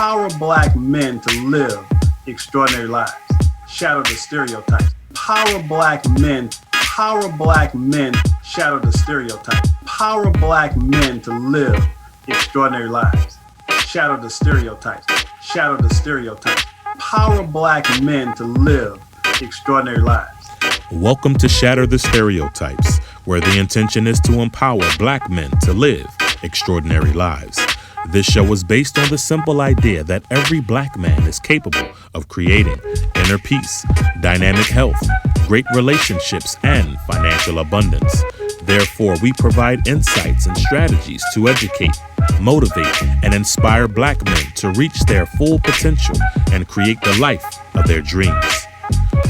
Empower Black men to live extraordinary lives. Shatter the stereotypes. Power Black men. Power Black men. Shatter the stereotypes. Power Black men to live extraordinary lives. Shatter the stereotypes. Shatter the stereotypes. Power Black men to live extraordinary lives. Welcome to Shatter the Stereotypes, where the intention is to empower Black men to live extraordinary lives. This show is based on the simple idea that every Black man is capable of creating inner peace, dynamic health, great relationships, and financial abundance. Therefore, we provide insights and strategies to educate, motivate, and inspire Black men to reach their full potential and create the life of their dreams.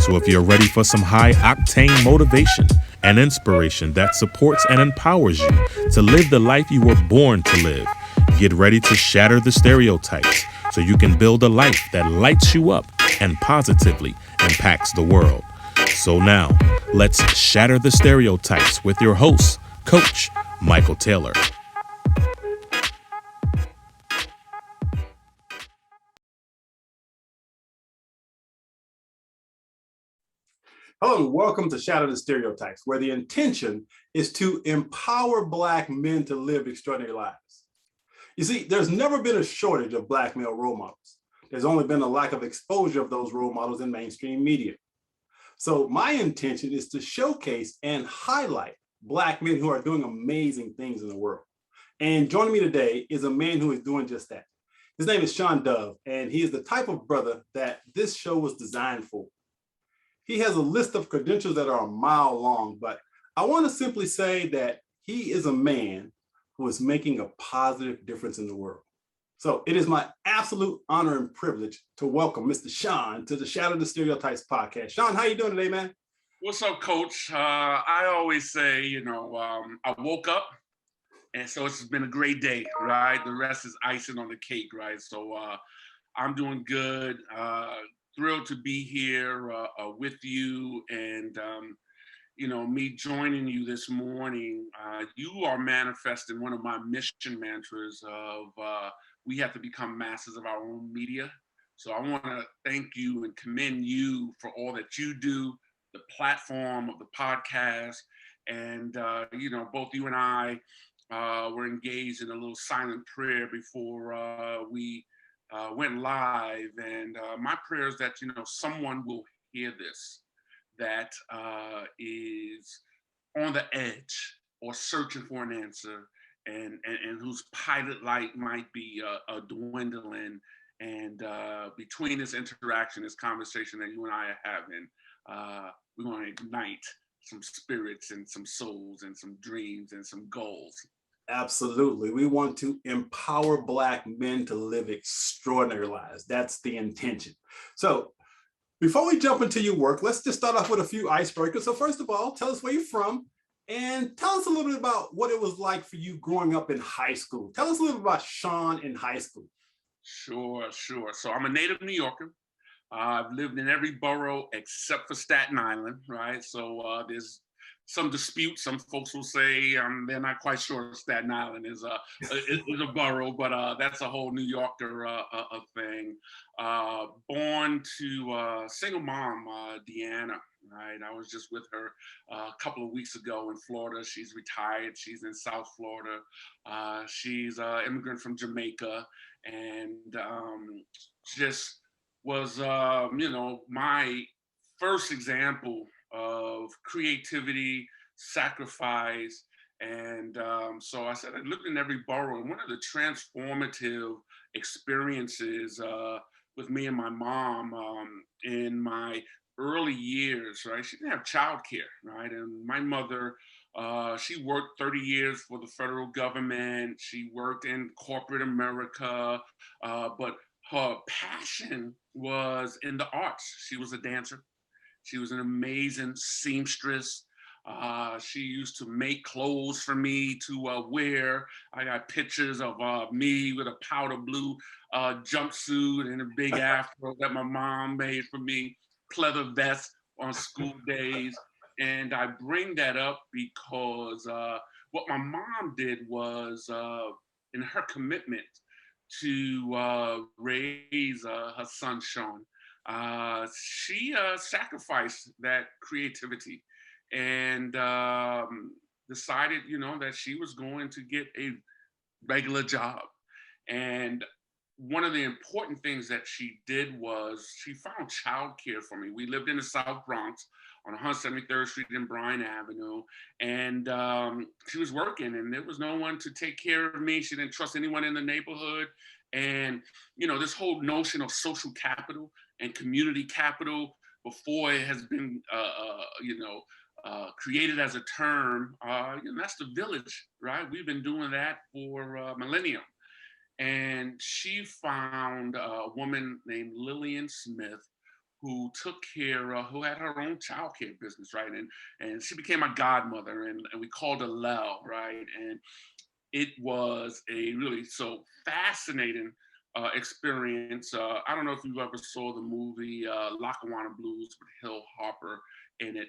So if you're ready for some high-octane motivation and inspiration that supports and empowers you to live the life you were born to live, get ready to shatter the stereotypes so you can build a life that lights you up and positively impacts the world. So now, let's shatter the stereotypes with your host, Coach Michael Taylor. Hello, welcome to Shatter the Stereotypes, where the intention is to empower Black men to live extraordinary lives. You see, there's never been a shortage of Black male role models. There's only been a lack of exposure of those role models in mainstream media. So my intention is to showcase and highlight Black men who are doing amazing things in the world. And joining me today is a man who is doing just that. His name is Shawn, and he is the type of brother that this show was designed for. He has a list of credentials that are a mile long, but I want to simply say that he is a man who is making a positive difference in the world. So it is my absolute honor and privilege to welcome Mr. Shawn to the Shatter the Stereotypes podcast. Shawn, how you doing today, man? What's up, Coach? I always say, I woke up, and so it's been a great day, right? The rest is icing on the cake, right? So I'm doing good. Thrilled to be here with you, and me joining you this morning. You are manifesting one of my mission mantras of we have to become masters of our own media. So I want to thank you and commend you for all that you do, the platform of the podcast, and both you and I were engaged in a little silent prayer before we went live, and my prayer is that someone will hear this that is on the edge or searching for an answer, and whose pilot light might be dwindling. And between this interaction, this conversation that you and I are having, we're going to ignite some spirits and some souls and some dreams and some goals. Absolutely. We want to empower Black men to live extraordinary lives. That's the intention. So before we jump into your work, let's just start off with a few icebreakers. So first of all, tell us where you're from and tell us a little bit about what it was like for you growing up in high school. Tell us a little bit about Shawn in high school. Sure. So I'm a native New Yorker. I've lived in every borough except for Staten Island, right? So there's some dispute. Some folks will say they're not quite sure Staten Island is a borough, but that's a whole New Yorker thing. Born to single mom, Deanna, right? I was just with her a couple of weeks ago in Florida. She's retired. She's in South Florida. She's an immigrant from Jamaica, and just was, my first example of creativity, sacrifice. And so I said, I lived in every borough. And one of the transformative experiences with me and my mom in my early years, right? She didn't have childcare, right? And my mother, she worked 30 years for the federal government. She worked in corporate America, but her passion was in the arts. She was a dancer. She was an amazing seamstress. She used to make clothes for me to wear. I got pictures of me with a powder blue jumpsuit and a big afro that my mom made for me, pleather vest on school days. And I bring that up because what my mom did was, in her commitment to raise her son, Shawn. She sacrificed that creativity and decided, that she was going to get a regular job. And one of the important things that she did was she found childcare for me. We lived in the South Bronx on 173rd Street and Bryan Avenue. And she was working and there was no one to take care of me. She didn't trust anyone in the neighborhood. And, this whole notion of social capital and community capital before it has been, created as a term, that's the village, right? We've been doing that for millennia. And she found a woman named Lillian Smith who took care of, who had her own childcare business, right? And she became my godmother, and we called her Lel, right? And it was a really so fascinating experience. I don't know if you ever saw the movie Lackawanna Blues with Hill Harper in it.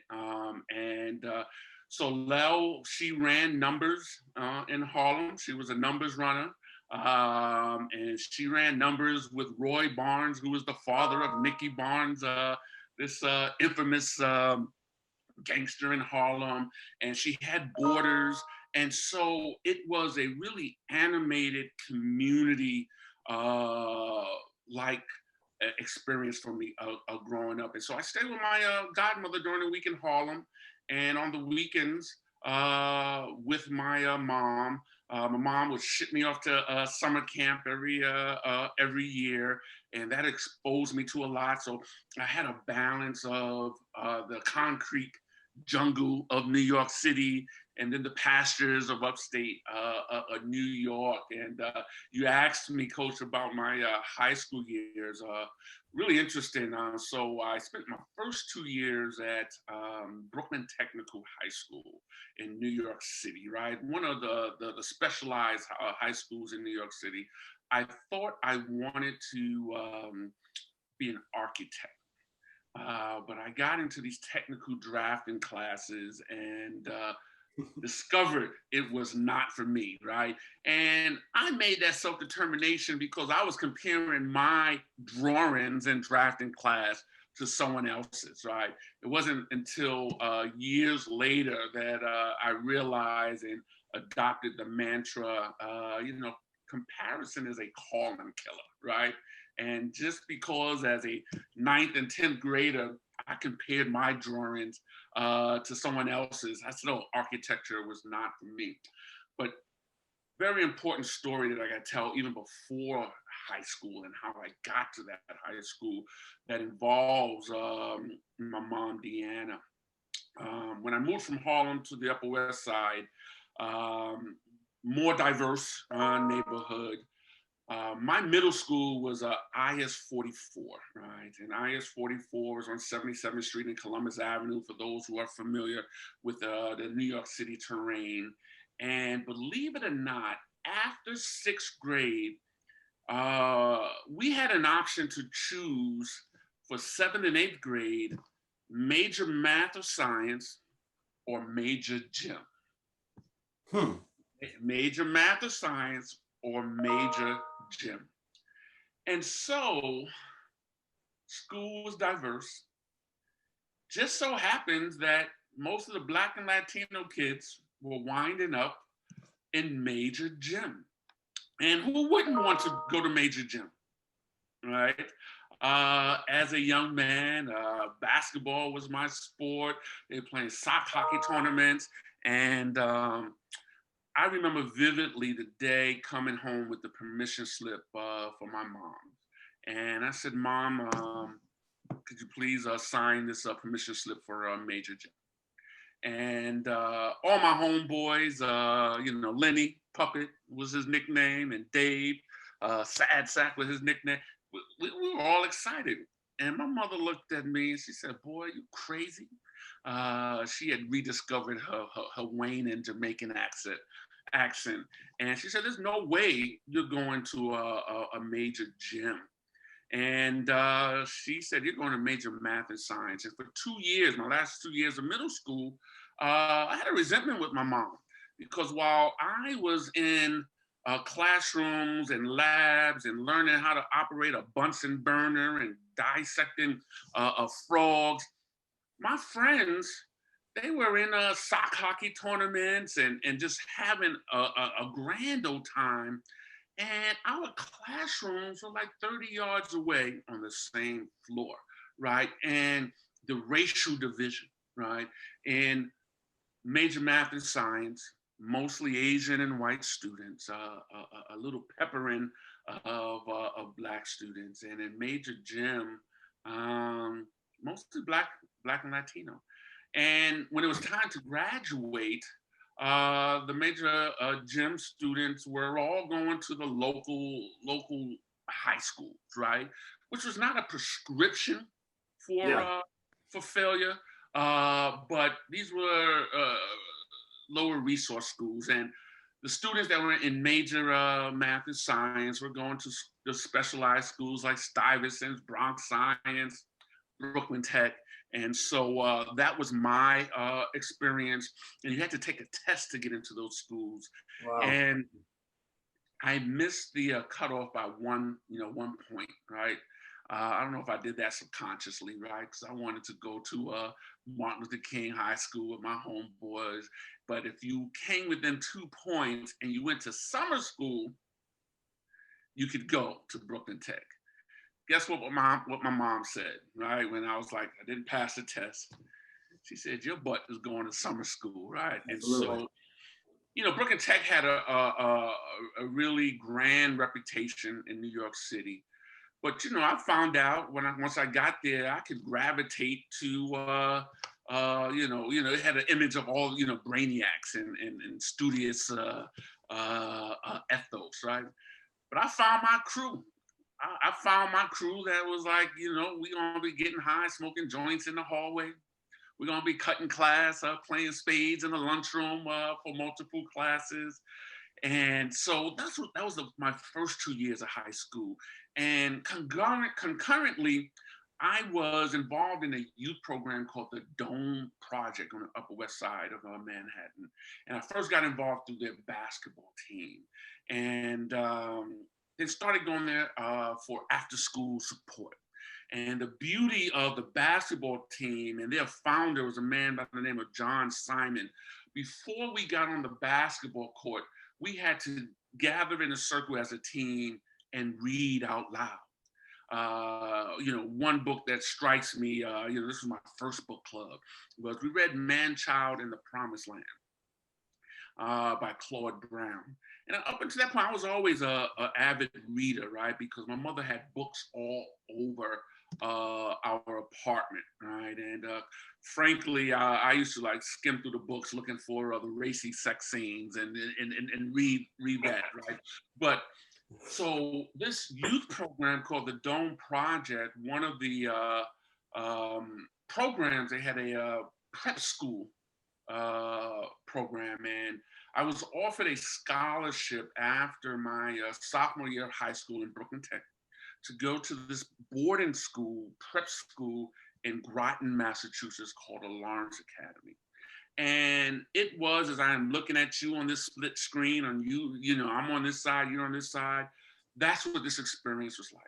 So Lel, she ran numbers in Harlem. She was a numbers runner. And she ran numbers with Roy Barnes, who was the father of Nicky Barnes, this infamous gangster in Harlem. And she had borders. And so it was a really animated community like experience for me growing up. And so I stayed with my godmother during the week in Harlem, and on the weekends with my mom. My mom would ship me off to summer camp every year, and that exposed me to a lot. So I had a balance of the concrete jungle of New York City and then the pastures of upstate New York. And you asked me, Coach, about my high school years. Really interesting. So I spent my first 2 years at Brooklyn Technical High School in New York City, right? One of the specialized high schools in New York City. I thought I wanted to be an architect. But I got into these technical drafting classes and discovered it was not for me, right? And I made that self-determination because I was comparing my drawings in drafting class to someone else's, right? It wasn't until years later that I realized and adopted the mantra, comparison is a calling killer, right? And just because as a 9th and 10th grader, I compared my drawings to someone else's, I said, oh, architecture was not for me. But very important story that I got to tell even before high school and how I got to that high school that involves my mom, Deanna. When I moved from Harlem to the Upper West Side, more diverse neighborhood. My middle school was IS-44, right? And IS-44 was on 77th Street and Columbus Avenue, for those who are familiar with the New York City terrain. And believe it or not, after 6th grade, we had an option to choose for 7th and 8th grade, major math or science or major gym. Major math or science or major gym. And so school was diverse. Just so happens that most of the Black and Latino kids were winding up in major gym. And who wouldn't want to go to major gym, right? As a young man, basketball was my sport. They were playing sock hockey tournaments. And I remember vividly the day coming home with the permission slip for my mom. And I said, Mom, could you please sign this permission slip for major gym? And all my homeboys, Lenny Puppet was his nickname, and Dave, Sad Sack was his nickname. We were all excited. And my mother looked at me and she said, boy, you crazy? She had rediscovered her Wayne and Jamaican accent. And she said, there's no way you're going to a major gym. And she said, you're going to major math and science. And for 2 years, my last 2 years of middle school, I had a resentment with my mom because while I was in classrooms and labs and learning how to operate a Bunsen burner and dissecting frogs. My friends, they were in sock hockey tournaments and just having a grand old time. And our classrooms were like 30 yards away on the same floor, right? And the racial division, right? And major math and science, mostly Asian and white students, a little peppering of Black students, and in major gym, mostly Black and Latino. And when it was time to graduate, the major gym students were all going to the local high schools, right? Which was not a prescription for failure, but these were lower resource schools, and the students that were in major math and science were going to the specialized schools like Stuyvesant's, Bronx Science, Brooklyn Tech. And so that was my experience. And you had to take a test to get into those schools. Wow. And I missed the cutoff by one point, right? I don't know if I did that subconsciously, right? Because I wanted to go to Martin Luther King High School with my homeboys. But if you came within 2 points and you went to summer school, you could go to Brooklyn Tech. Guess what my mom said, right? When I was like, I didn't pass the test. She said, your butt is going to summer school, right? Absolutely. And so, Brooklyn Tech had a really grand reputation in New York City. But I found out once I got there, I could gravitate to it had an image of all brainiacs and studious ethos, right? But I found my crew. I found my crew that was like, we gonna be getting high, smoking joints in the hallway. We're gonna be cutting class, playing spades in the lunchroom for multiple classes. And so that was my first 2 years of high school. And concurrently, I was involved in a youth program called the Dome Project on the Upper West Side of Manhattan. And I first got involved through their basketball team. And then started going there for after school support. And the beauty of the basketball team and their founder was a man by the name of John Simon. Before we got on the basketball court, we had to gather in a circle as a team and read out loud. One book that strikes me, this was my first book club, was we read Man, Child, and the Promised Land by Claude Brown. And up until that point, I was always an avid reader, right? Because my mother had books all over our apartment, right? And frankly, I used to like skim through the books looking for the racy sex scenes and read that, right? But so this youth program called the Dome Project, one of the programs, they had a prep school program, and I was offered a scholarship after my sophomore year of high school in Brooklyn Tech to go to this boarding school, prep school in Groton, Massachusetts called the Lawrence Academy. And it was, as I am looking at you on this split screen, on I'm on this side, you're on this side. That's what this experience was like.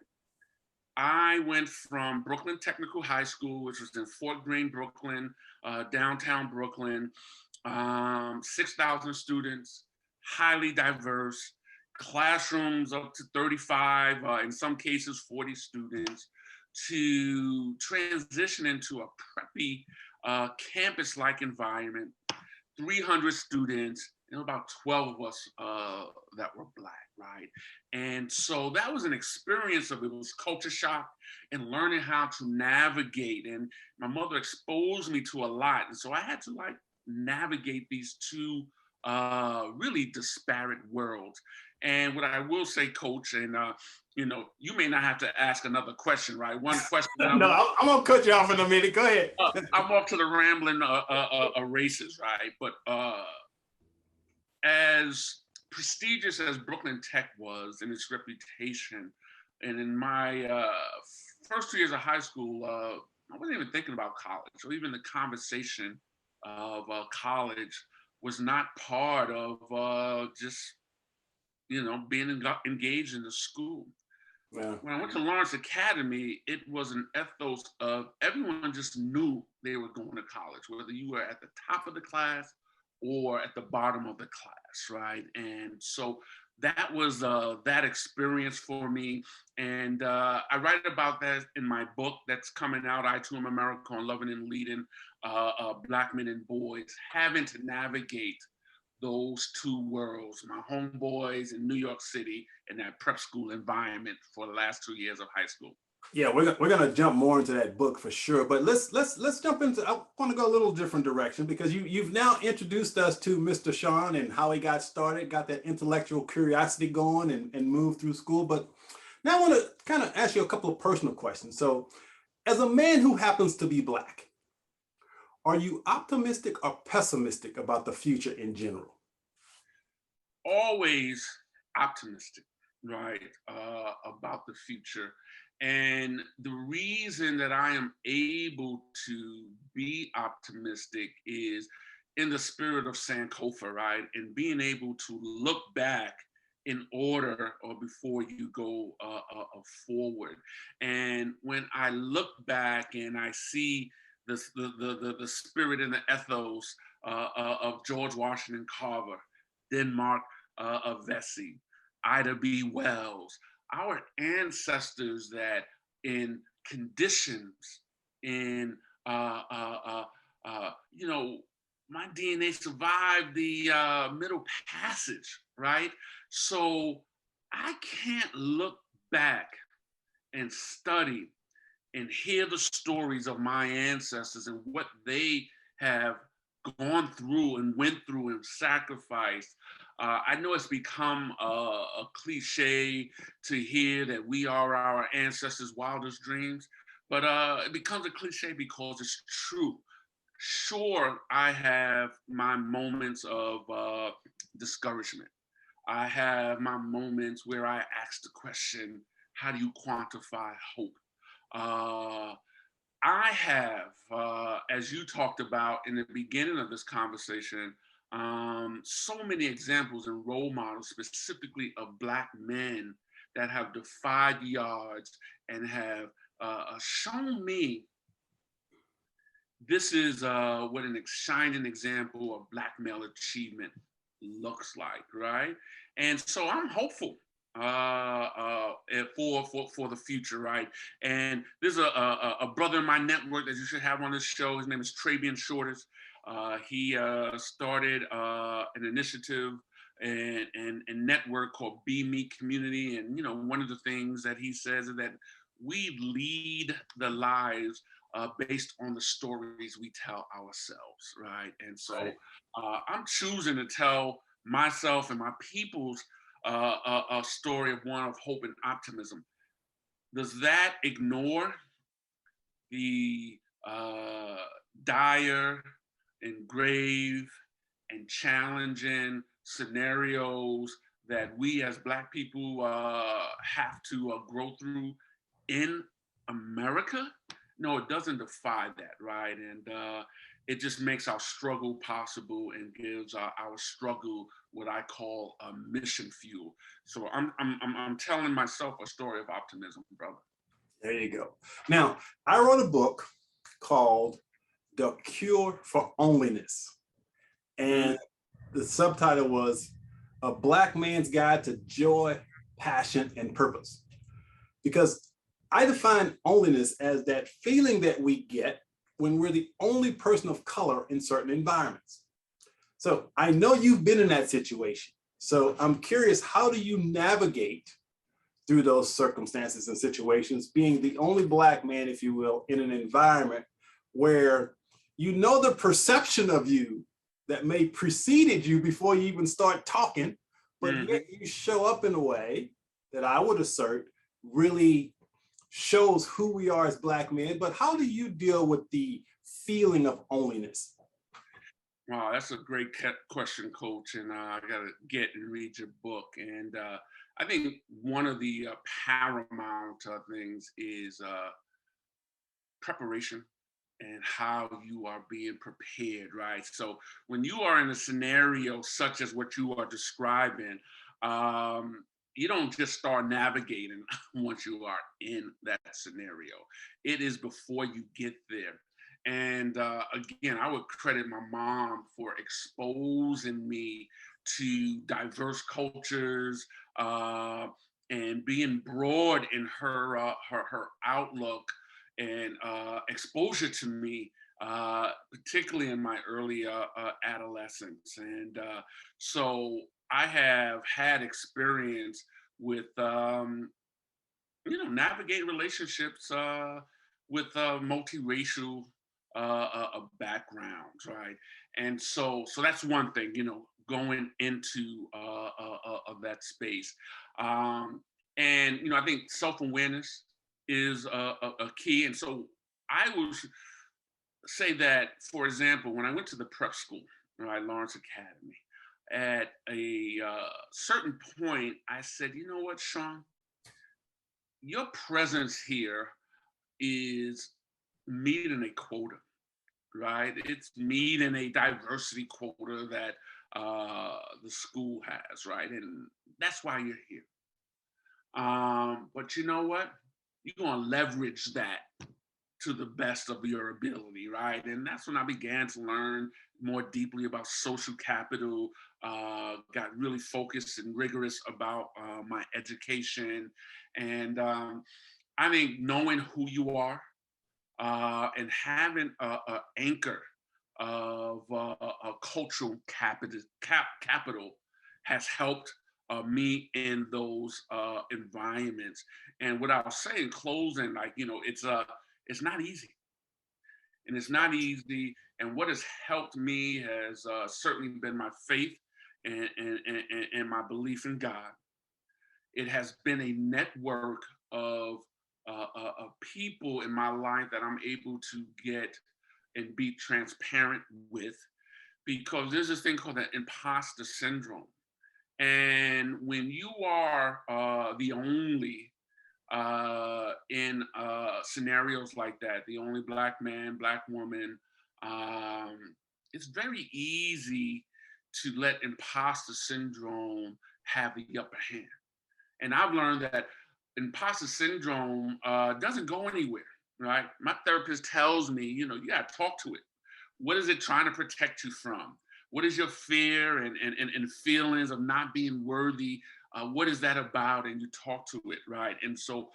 I went from Brooklyn Technical High School, which was in Fort Greene, Brooklyn, downtown Brooklyn, 6,000 students, highly diverse, classrooms up to 35, in some cases 40 students, to transition into a preppy campus-like environment, 300 students, and about 12 of us that were Black, right? And so that was an experience it was culture shock and learning how to navigate. And my mother exposed me to a lot. And so I had to like navigate these two really disparate worlds. And what I will say, Coach, and you may not have to ask another question, right? One question. No, I'm gonna cut you off in a minute. Go ahead. I'm off to the rambling races, right? But as prestigious as Brooklyn Tech was in its reputation, and in my first 2 years of high school, I wasn't even thinking about college, or even the conversation of college was not part of just being engaged in the school. Yeah. When I went to Lawrence Academy, it was an ethos of everyone just knew they were going to college, whether you were at the top of the class or at the bottom of the class, right? And so that was that experience for me. And I write about that in my book that's coming out, I2m America, on loving and leading Black men and boys, having to navigate those two worlds, my homeboys in New York City and that prep school environment for the last 2 years of high school. Yeah, we're gonna jump more into that book for sure. But let's jump into. I want to go a little different direction because you've now introduced us to Mr. Shawn and how he got started, got that intellectual curiosity going, and moved through school. But now I want to kind of ask you a couple of personal questions. So, as a man who happens to be Black, are you optimistic or pessimistic about the future in general? Always optimistic, right, about the future. And the reason that I am able to be optimistic is in the spirit of Sankofa, right? And being able to look back in order or before you go forward. And when I look back and I see the spirit and the ethos of George Washington Carver, Denmark Vesey, Ida B. Wells, our ancestors that in conditions, in, my DNA survived the Middle Passage, right? So I can't look back and study and hear the stories of my ancestors and what they have gone through and went through and sacrificed. I know it's become a cliche to hear that we are our ancestors' wildest dreams, but it becomes a cliche because it's true. Sure, I have my moments of discouragement. I have my moments where I ask the question, how do you quantify hope? I have, as you talked about in the beginning of this conversation, so many examples and role models, specifically of Black men that have defied the odds and have shown me this is what an shining example of Black male achievement looks like, right? And so I'm hopeful for the future, right? And there's a brother in my network that you should have on this show. His name is Trabian Shorters. He started an initiative and network called Be Me Community. And one of the things that he says is that we lead the lives based on the stories we tell ourselves, right? And so I'm choosing to tell myself and my people's a story of one of hope and optimism. Does that ignore the dire and grave and challenging scenarios that we as Black people have to grow through in America? No, it doesn't defy that, right? And it just makes our struggle possible and gives our struggle what I call a mission fuel. So I'm telling myself a story of optimism, brother. There you go. Now, I wrote a book called The Cure for Onlyness. And the subtitle was A Black Man's Guide to Joy, Passion, and Purpose. Because I define onlyness as that feeling that we get when we're the only person of color in certain environments. So I know you've been in that situation. So I'm curious, how do you navigate through those circumstances and situations, being the only Black man, if you will, in an environment where the perception of you that may preceded you before you even start talking, but yet you show up in a way that I would assert really shows who we are as Black men. But how do you deal with the feeling of onlyness? Wow, that's a great question, Coach. And I got to get and read your book. And I think one of the paramount things is preparation and how you are being prepared, right? So when you are in a scenario such as what you are describing, you don't just start navigating once you are in that scenario. It is before you get there. And again, I would credit my mom for exposing me to diverse cultures, and being broad in her outlook and exposure to me, particularly in my early adolescence. And so I have had experience with navigate relationships with multiracial backgrounds, right? And so that's one thing, going into that space. And I think self-awareness is a key. And so I will say that, for example, when I went to the prep school, Lawrence Academy, at a certain point, I said, you know what, Shawn, your presence here is meeting a quota, right? It's meeting a diversity quota that the school has, right? And that's why you're here. But you know what? You're going to leverage that to the best of your ability, right? And that's when I began to learn more deeply about social capital, got really focused and rigorous about my education. And I think knowing who you are and having an anchor of a cultural capital has helped me in those environments. And what I'll say in closing, it's not easy. And it's not easy. And what has helped me has certainly been my faith and my belief in God. It has been a network of people in my life that I'm able to get and be transparent with, because there's this thing called the imposter syndrome. And when you are the only in scenarios like that, the only Black man, Black woman, it's very easy to let imposter syndrome have the upper hand. And I've learned that imposter syndrome doesn't go anywhere, right? My therapist tells me, you got to talk to it. What is it trying to protect you from? What is your fear and feelings of not being worthy? What is that about? And you talk to it, right? And so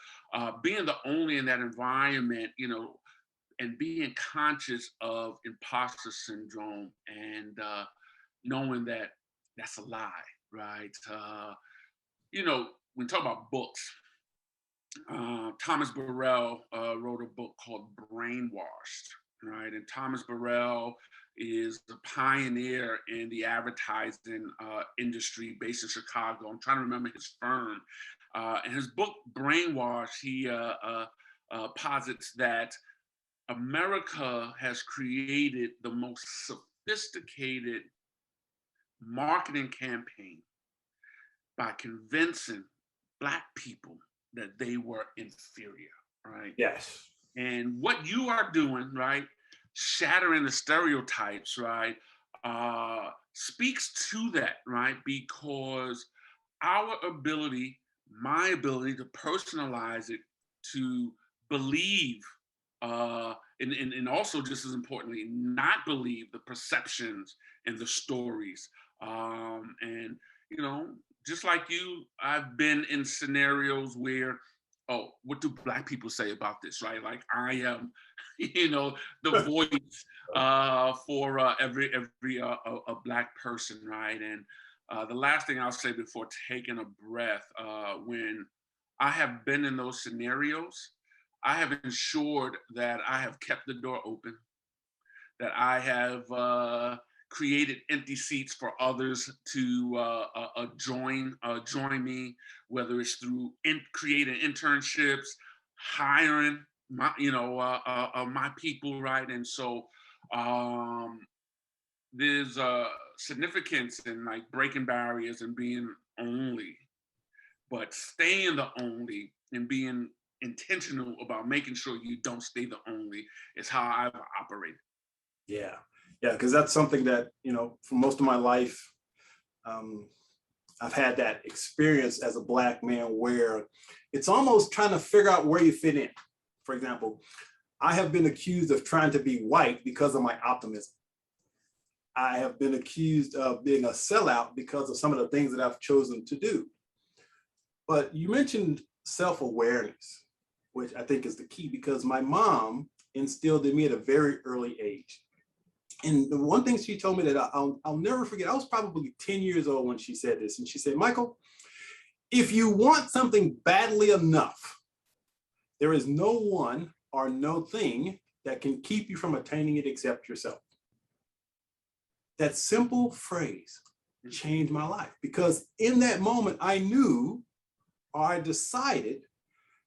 being the only in that environment, and being conscious of imposter syndrome and knowing that that's a lie, right? When we talk about books, Thomas Burrell wrote a book called Brainwashed, right? And Thomas Burrell is the pioneer in the advertising industry based in Chicago. I'm trying to remember his firm. In his book, Brainwashed, he posits that America has created the most sophisticated marketing campaign by convincing Black people that they were inferior, right? Yes. And what you are doing, right, shattering the stereotypes, right, speaks to that, right? Because our ability, my ability to personalize it, to believe, and also just as importantly, not believe the perceptions and the stories. And, just like you, I've been in scenarios where, oh, what do Black people say about this, right? Like I am, the voice for every a Black person, right? And the last thing I'll say before taking a breath, when I have been in those scenarios, I have ensured that I have kept the door open, that I have created empty seats for others to join me, whether it's through creating internships, hiring my people, right? And so there's significance in like breaking barriers and being only, but staying the only and being intentional about making sure you don't stay the only is how I've operated. Yeah, because that's something that, for most of my life, I've had that experience as a Black man where it's almost trying to figure out where you fit in. For example, I have been accused of trying to be white because of my optimism. I have been accused of being a sellout because of some of the things that I've chosen to do. But you mentioned self-awareness, which I think is the key, because my mom instilled in me at a very early age. And the one thing she told me that I'll never forget, I was probably 10 years old when she said this. And she said, Michael, if you want something badly enough, there is no one or no thing that can keep you from attaining it except yourself. That simple phrase changed my life, because in that moment, I knew, or I decided,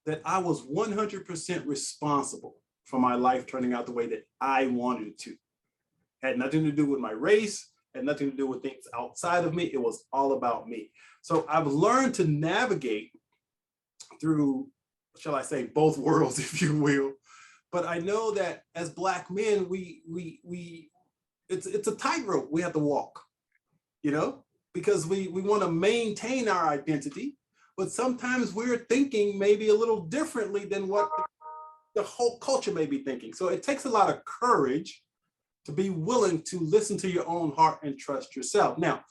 that I was 100% responsible for my life turning out the way that I wanted it to. Had nothing to do with my race, had nothing to do with things outside of me. It was all about me. So I've learned to navigate through, shall I say, both worlds, if you will. But I know that as Black men, it's a tightrope we have to walk, you know, because we want to maintain our identity, but sometimes we're thinking maybe a little differently than what the whole culture may be thinking. So it takes a lot of courage to be willing to listen to your own heart and trust yourself. Now,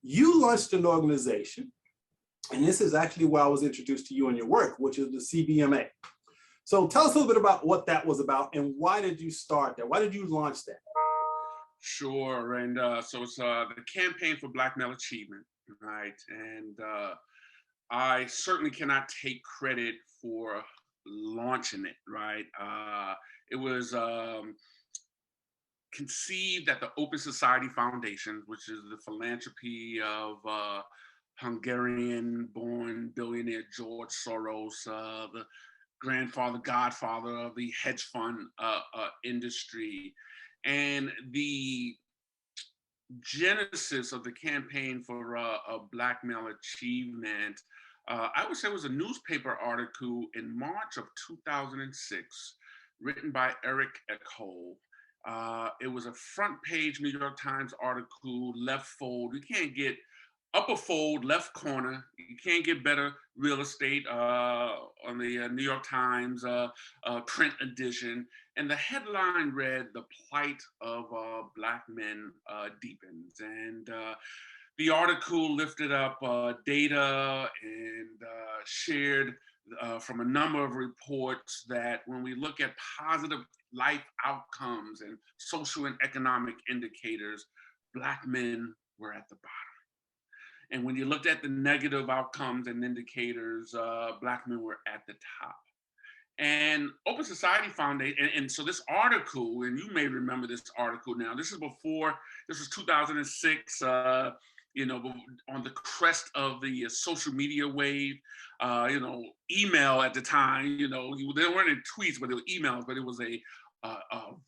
you launched an organization, and this is actually why I was introduced to you and your work, which is the CBMA. So tell us a little bit about what that was about, and why did you start that? Why did you launch that? Sure, and so it's the Campaign for Black Male Achievement, right? And I certainly cannot take credit for launching it, right? It was conceived at the Open Society Foundation, which is the philanthropy of Hungarian-born billionaire George Soros, the godfather of the hedge fund industry. And the genesis of the Campaign for Black Male Achievement, I would say, was a newspaper article in March of 2006, written by Eric Eckhole. It was a front page New York Times article, left fold. You can't get upper fold, left corner. You can't get better real estate on the New York Times print edition. And the headline read, "The plight of Black men deepens." And the article lifted up data and shared from a number of reports that when we look at positive life outcomes and social and economic indicators, Black men were at the bottom. And when you looked at the negative outcomes and indicators, Black men were at the top. And Open Society Foundation, and so this article, and you may remember this article now, this was 2006, you know, on the crest of the social media wave, you know, email at the time, you know, there weren't any tweets, but there were emails, but it was a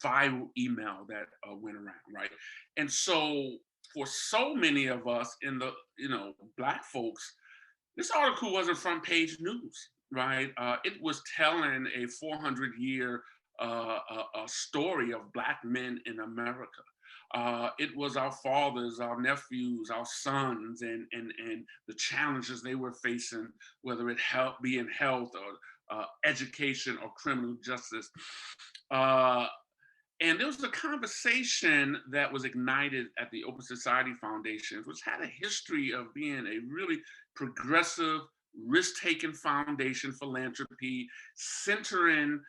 viral email that went around, right? And so for so many of us in the, you know, Black folks, this article wasn't front page news, right? It was telling a 400-year story of Black men in America. It was our fathers, our nephews, our sons, and the challenges they were facing, whether it be in health or education or criminal justice. And there was a conversation that was ignited at the Open Society Foundation, which had a history of being a really progressive, risk-taking foundation philanthropy, centering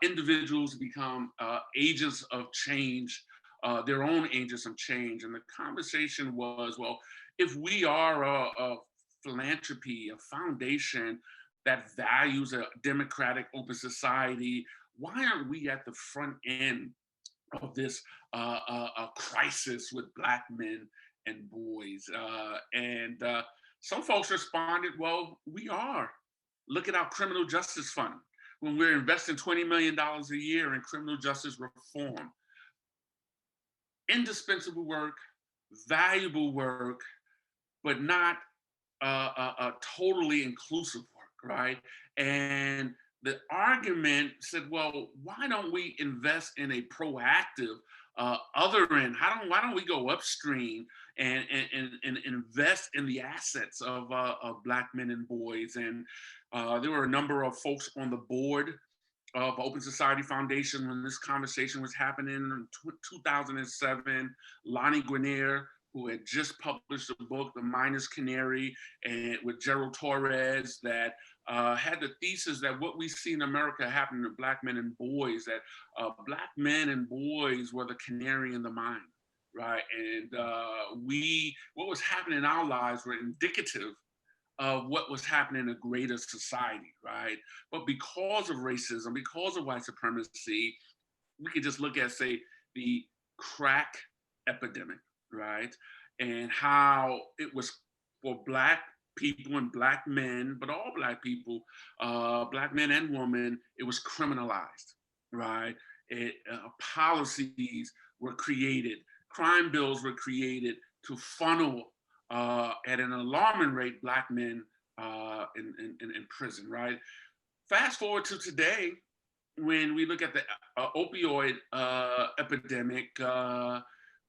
individuals to become agents of change, their own agents of change. And the conversation was, well, if we are a philanthropy, a foundation that values a democratic open society, why aren't we at the front end of this crisis with Black men and boys? And some folks responded, well, we are. Look at our criminal justice fund. When we're investing $20 million a year in criminal justice reform. Indispensable work, valuable work, but not totally inclusive work, right? And the argument said, well, why don't we invest in a proactive other end. Why don't we go upstream and invest in the assets of Black men and boys? And there were a number of folks on the board of Open Society Foundation when this conversation was happening in 2007. Lonnie Guinier, who had just published a book, The Miner's Canary, and with Gerald Torres, that had the thesis that what we see in America happening to Black men and boys, that Black men and boys were the canary in the mine, right? And what was happening in our lives were indicative of what was happening in a greater society, right? But because of racism, because of white supremacy, we could just look at, say, the crack epidemic, right? And how it was for Black people and Black men, but all Black people, Black men and women, it was criminalized, right? Policies were created, crime bills were created to funnel at an alarming rate Black men in prison, right? Fast forward to today, when we look at the opioid epidemic,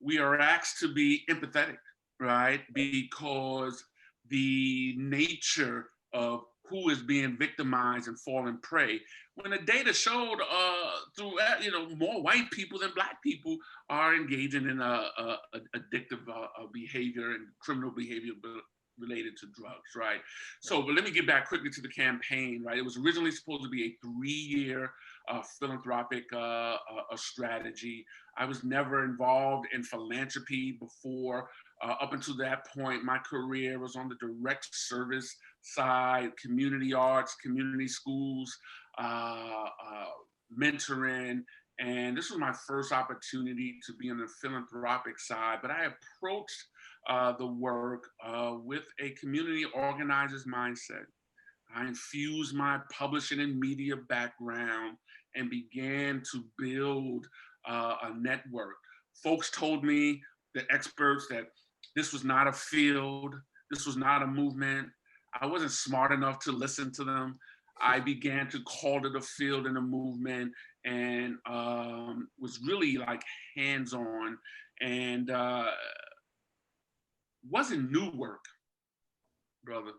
we are asked to be empathetic, right? Because the nature of who is being victimized and falling prey. When the data showed more white people than Black people are engaging in addictive behavior and criminal behavior related to drugs, right? So, but let me get back quickly to the campaign, right? It was originally supposed to be a 3-year philanthropic strategy. I was never involved in philanthropy before. Up until that point, my career was on the direct service side, community arts, community schools, mentoring. And this was my first opportunity to be on the philanthropic side. But I approached the work with a community organizer's mindset. I infused my publishing and media background and began to build a network. Folks told me, the experts, that this was not a field, this was not a movement. I wasn't smart enough to listen to them. I began to call it a field and a movement, and was really like hands-on, and wasn't new work, brother,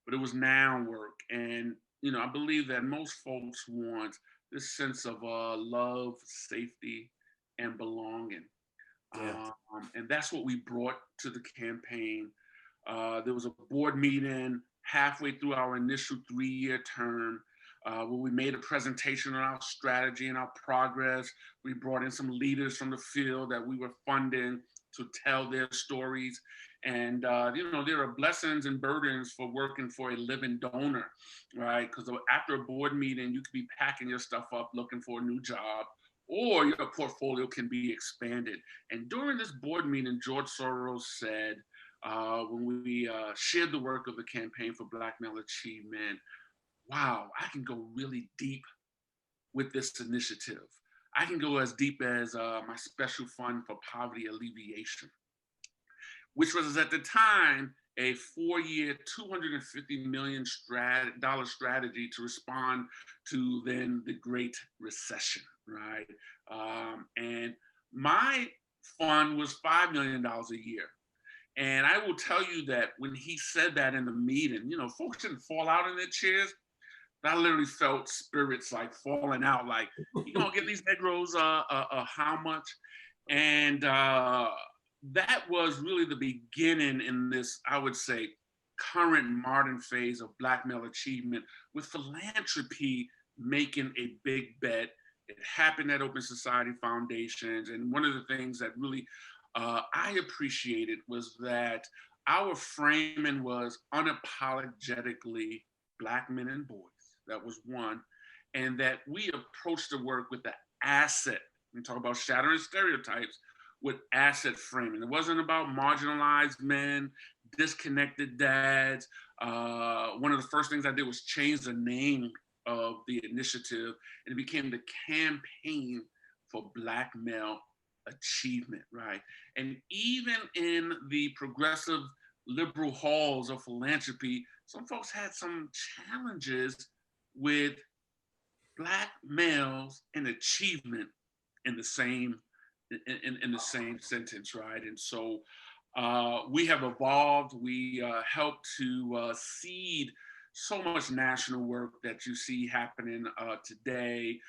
but it was now work. And I believe that most folks want this sense of love, safety, and belonging. Yeah. And that's what we brought to the campaign. There was a board meeting halfway through our initial 3-year term where we made a presentation on our strategy and our progress. We brought in some leaders from the field that we were funding to tell their stories. And, there are blessings and burdens for working for a living donor, right? Because after a board meeting, you could be packing your stuff up, looking for a new job, or your portfolio can be expanded. And during this board meeting, George Soros said, when we shared the work of the Campaign for Black Male Achievement, wow, I can go really deep with this initiative. I can go as deep as my special fund for poverty alleviation, which was at the time a 4-year, $250 million strategy to respond to then the Great Recession, right? And my fund was $5 million a year. And I will tell you that when he said that in the meeting, folks didn't fall out in their chairs. I literally felt spirits like falling out, like, you gonna give these Negroes how much? And that was really the beginning in this, I would say, current modern phase of Black male achievement, with philanthropy making a big bet. It happened at Open Society Foundations. And one of the things that really I appreciated was that our framing was unapologetically Black men and boys. That was one. And that we approached the work with the asset. We talk about shattering stereotypes with asset framing. It wasn't about marginalized men, disconnected dads. One of the first things I did was change the name of the initiative, and it became the Campaign for Black Male Achievement, right? And even in the progressive liberal halls of philanthropy, some folks had some challenges with Black males and achievement in the same in the same sentence, right? And so we have evolved. We help to seed so much national work that you see happening today.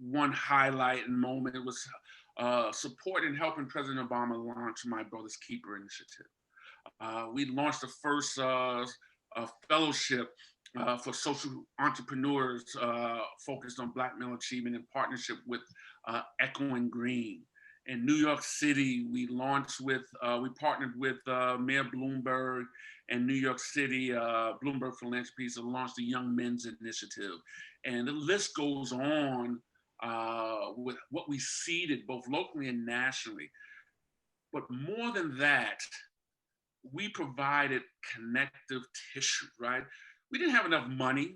One highlight and moment was supporting helping President Obama launch My Brother's Keeper initiative. We launched the first fellowship for social entrepreneurs focused on Black male achievement in partnership with Echoing Green. In New York City, we partnered with Mayor Bloomberg and New York City Bloomberg Philanthropies to launch the Young Men's Initiative. And the list goes on with what we seeded both locally and nationally. But more than that, we provided connective tissue, right? We didn't have enough money.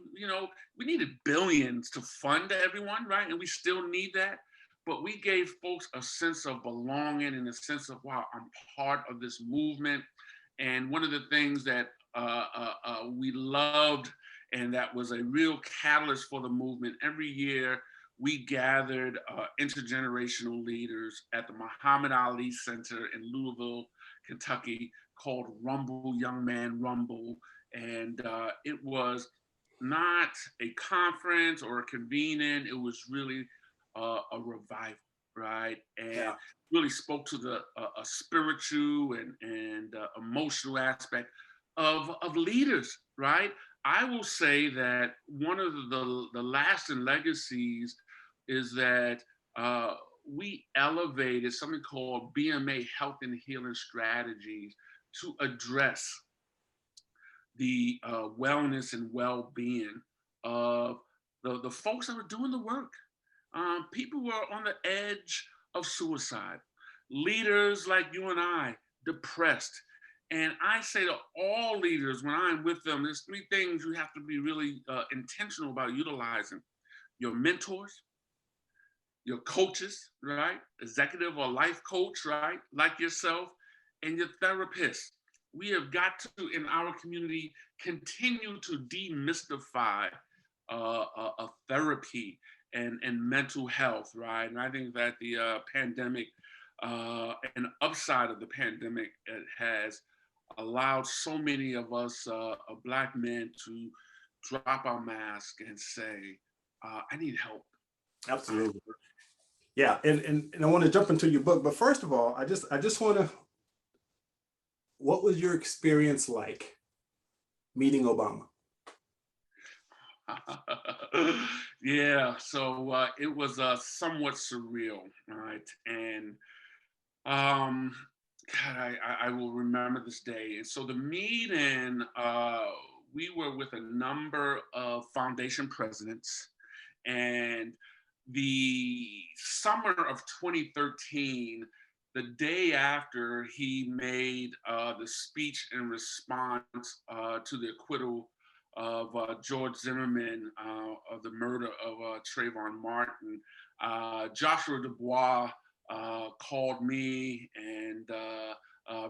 We needed billions to fund everyone, right? And we still need that. But we gave folks a sense of belonging and a sense of, wow, I'm part of this movement. And one of the things that we loved and that was a real catalyst for the movement, every year we gathered intergenerational leaders at the Muhammad Ali Center in Louisville, Kentucky, called Rumble, Young Man Rumble. And it was not a conference or a convening, it was really a revival, right? And really spoke to the spiritual and emotional aspect of leaders, right? I will say that one of the lasting legacies is that we elevated something called BMA Health and Healing Strategies to address the wellness and well-being of the folks that were doing the work. People were on the edge of suicide. Leaders like you and I, depressed. And I say to all leaders when I'm with them, there's three things you have to be really intentional about utilizing. Your mentors, your coaches, right? Executive or life coach, right? Like yourself, and your therapist. We have got to, in our community, continue to demystify a therapy and mental health, right? And I think that the pandemic, and upside of the pandemic, it has allowed so many of us Black men to drop our mask and say, I need help. Absolutely. Yeah, and I want to jump into your book, but first of all, I just want to, what was your experience like meeting Obama? Yeah, so it was somewhat surreal, right? And God, I will remember this day. And so the meeting, we were with a number of foundation presidents, and the summer of 2013, the day after he made the speech in response to the acquittal of George Zimmerman of the murder of Trayvon Martin, Joshua Dubois called me and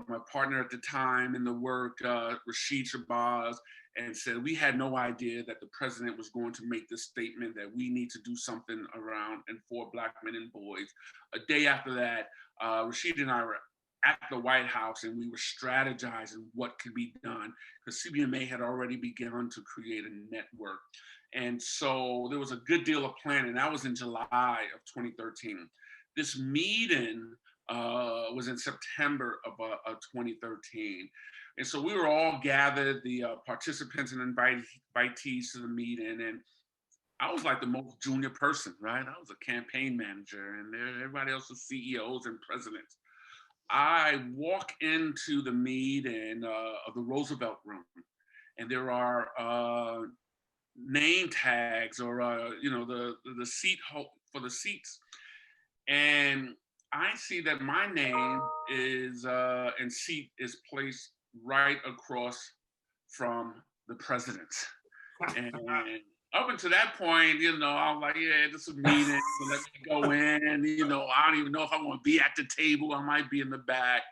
my partner at the time in the work, Rashid Shabazz, and said we had no idea that the president was going to make this statement that we need to do something around and for Black men and boys. A day after that, Rashid and I were at the White House and we were strategizing what could be done because CBMA had already begun to create a network. And so there was a good deal of planning. That was in July of 2013. This meeting was in September of 2013. And so we were all gathered, the participants and invitees to the meeting. And I was like the most junior person, right? I was a campaign manager and everybody else was CEOs and presidents. I walk into the meeting of the Roosevelt Room, and there are name tags or the seat for the seats, and I see that my name is and seat is placed right across from the president. And up until that point, I'm like, yeah, this is a meeting, let me go in. I don't even know if I want to be at the table. I might be in the back.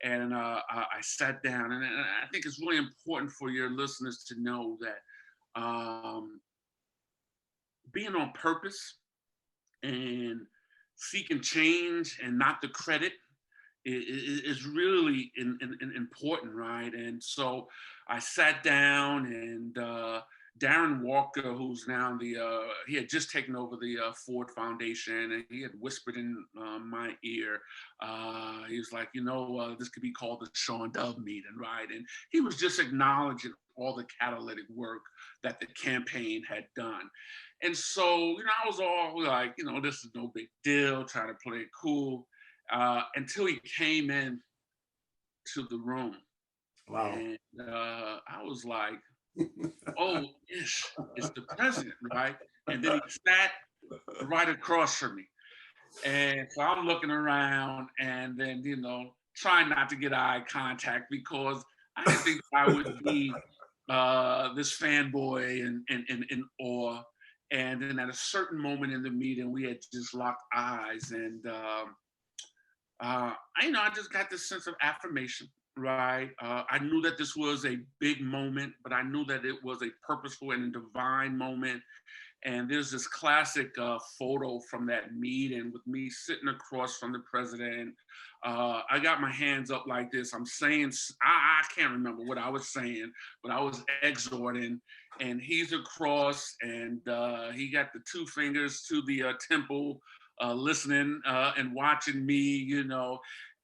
And I sat down. And I think it's really important for your listeners to know that being on purpose and seeking change and not the credit is really important, right? And so I sat down, and Darren Walker, who's now he had just taken over the Ford Foundation, and he had whispered in my ear, he was like, this could be called the Shawn Dove meeting, right? And he was just acknowledging all the catalytic work that the campaign had done. And so, I was all like, this is no big deal, trying to play it cool, until he came in to the room. Wow. And I was like, oh, it's the president, right? And then he sat right across from me. And so I'm looking around, and then, trying not to get eye contact, because I didn't think I would be this fanboy and in awe. And then at a certain moment in the meeting, we had just locked eyes, and I just got this sense of affirmation, right? I knew that this was a big moment, but I knew that it was a purposeful and a divine moment. And there's this classic photo from that meeting with me sitting across from the president. I got my hands up like this. I'm saying, I can't remember what I was saying, but I was exhorting, and he's across, and he got the two fingers to the temple, listening and watching me,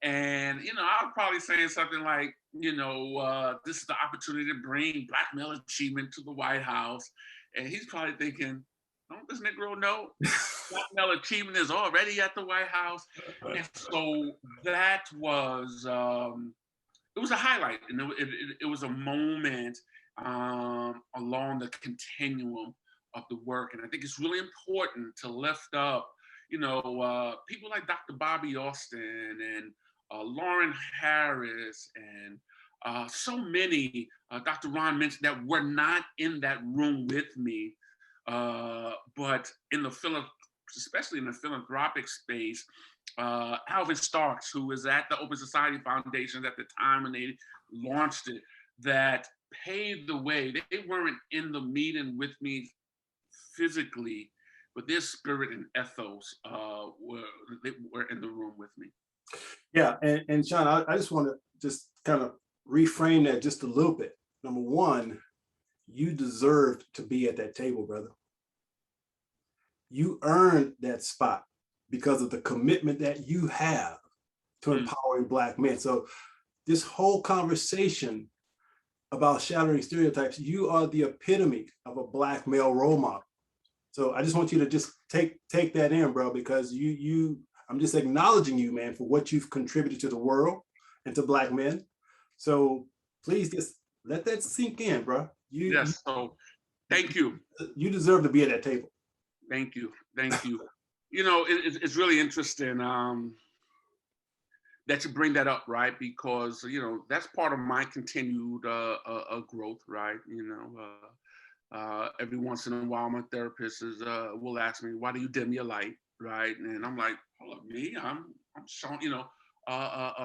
and, I was probably saying something like, this is the opportunity to bring Black male achievement to the White House. And he's probably thinking, don't this Negro know Black male achievement is already at the White House? And so that was, it was a highlight, and it was a moment along the continuum of the work. And I think it's really important to lift up, people like Dr. Bobby Austin and Lauren Harris and so many, Dr. Ron mentioned, that were not in that room with me, but especially in the philanthropic space, Alvin Starks, who was at the Open Society Foundation at the time when they launched it, that paved the way. They weren't in the meeting with me physically, but their spirit and ethos were in the room with me. Yeah, and Shawn, I just want to just kind of reframe that just a little bit. Number one, you deserved to be at that table, brother. You earned that spot because of the commitment that you have to empowering Black men. So this whole conversation about shattering stereotypes, you are the epitome of a Black male role model. So I just want you to just take that in, bro, because I'm just acknowledging you, man, for what you've contributed to the world and to Black men. So please just let that sink in, bro. So thank you. You deserve to be at that table. Thank you. It's really interesting that you bring that up, right? Because, that's part of my continued growth, right? Every once in a while, my therapist will ask me, why do you dim your light, right? And I'm like, hold up, me, I'm Shawn,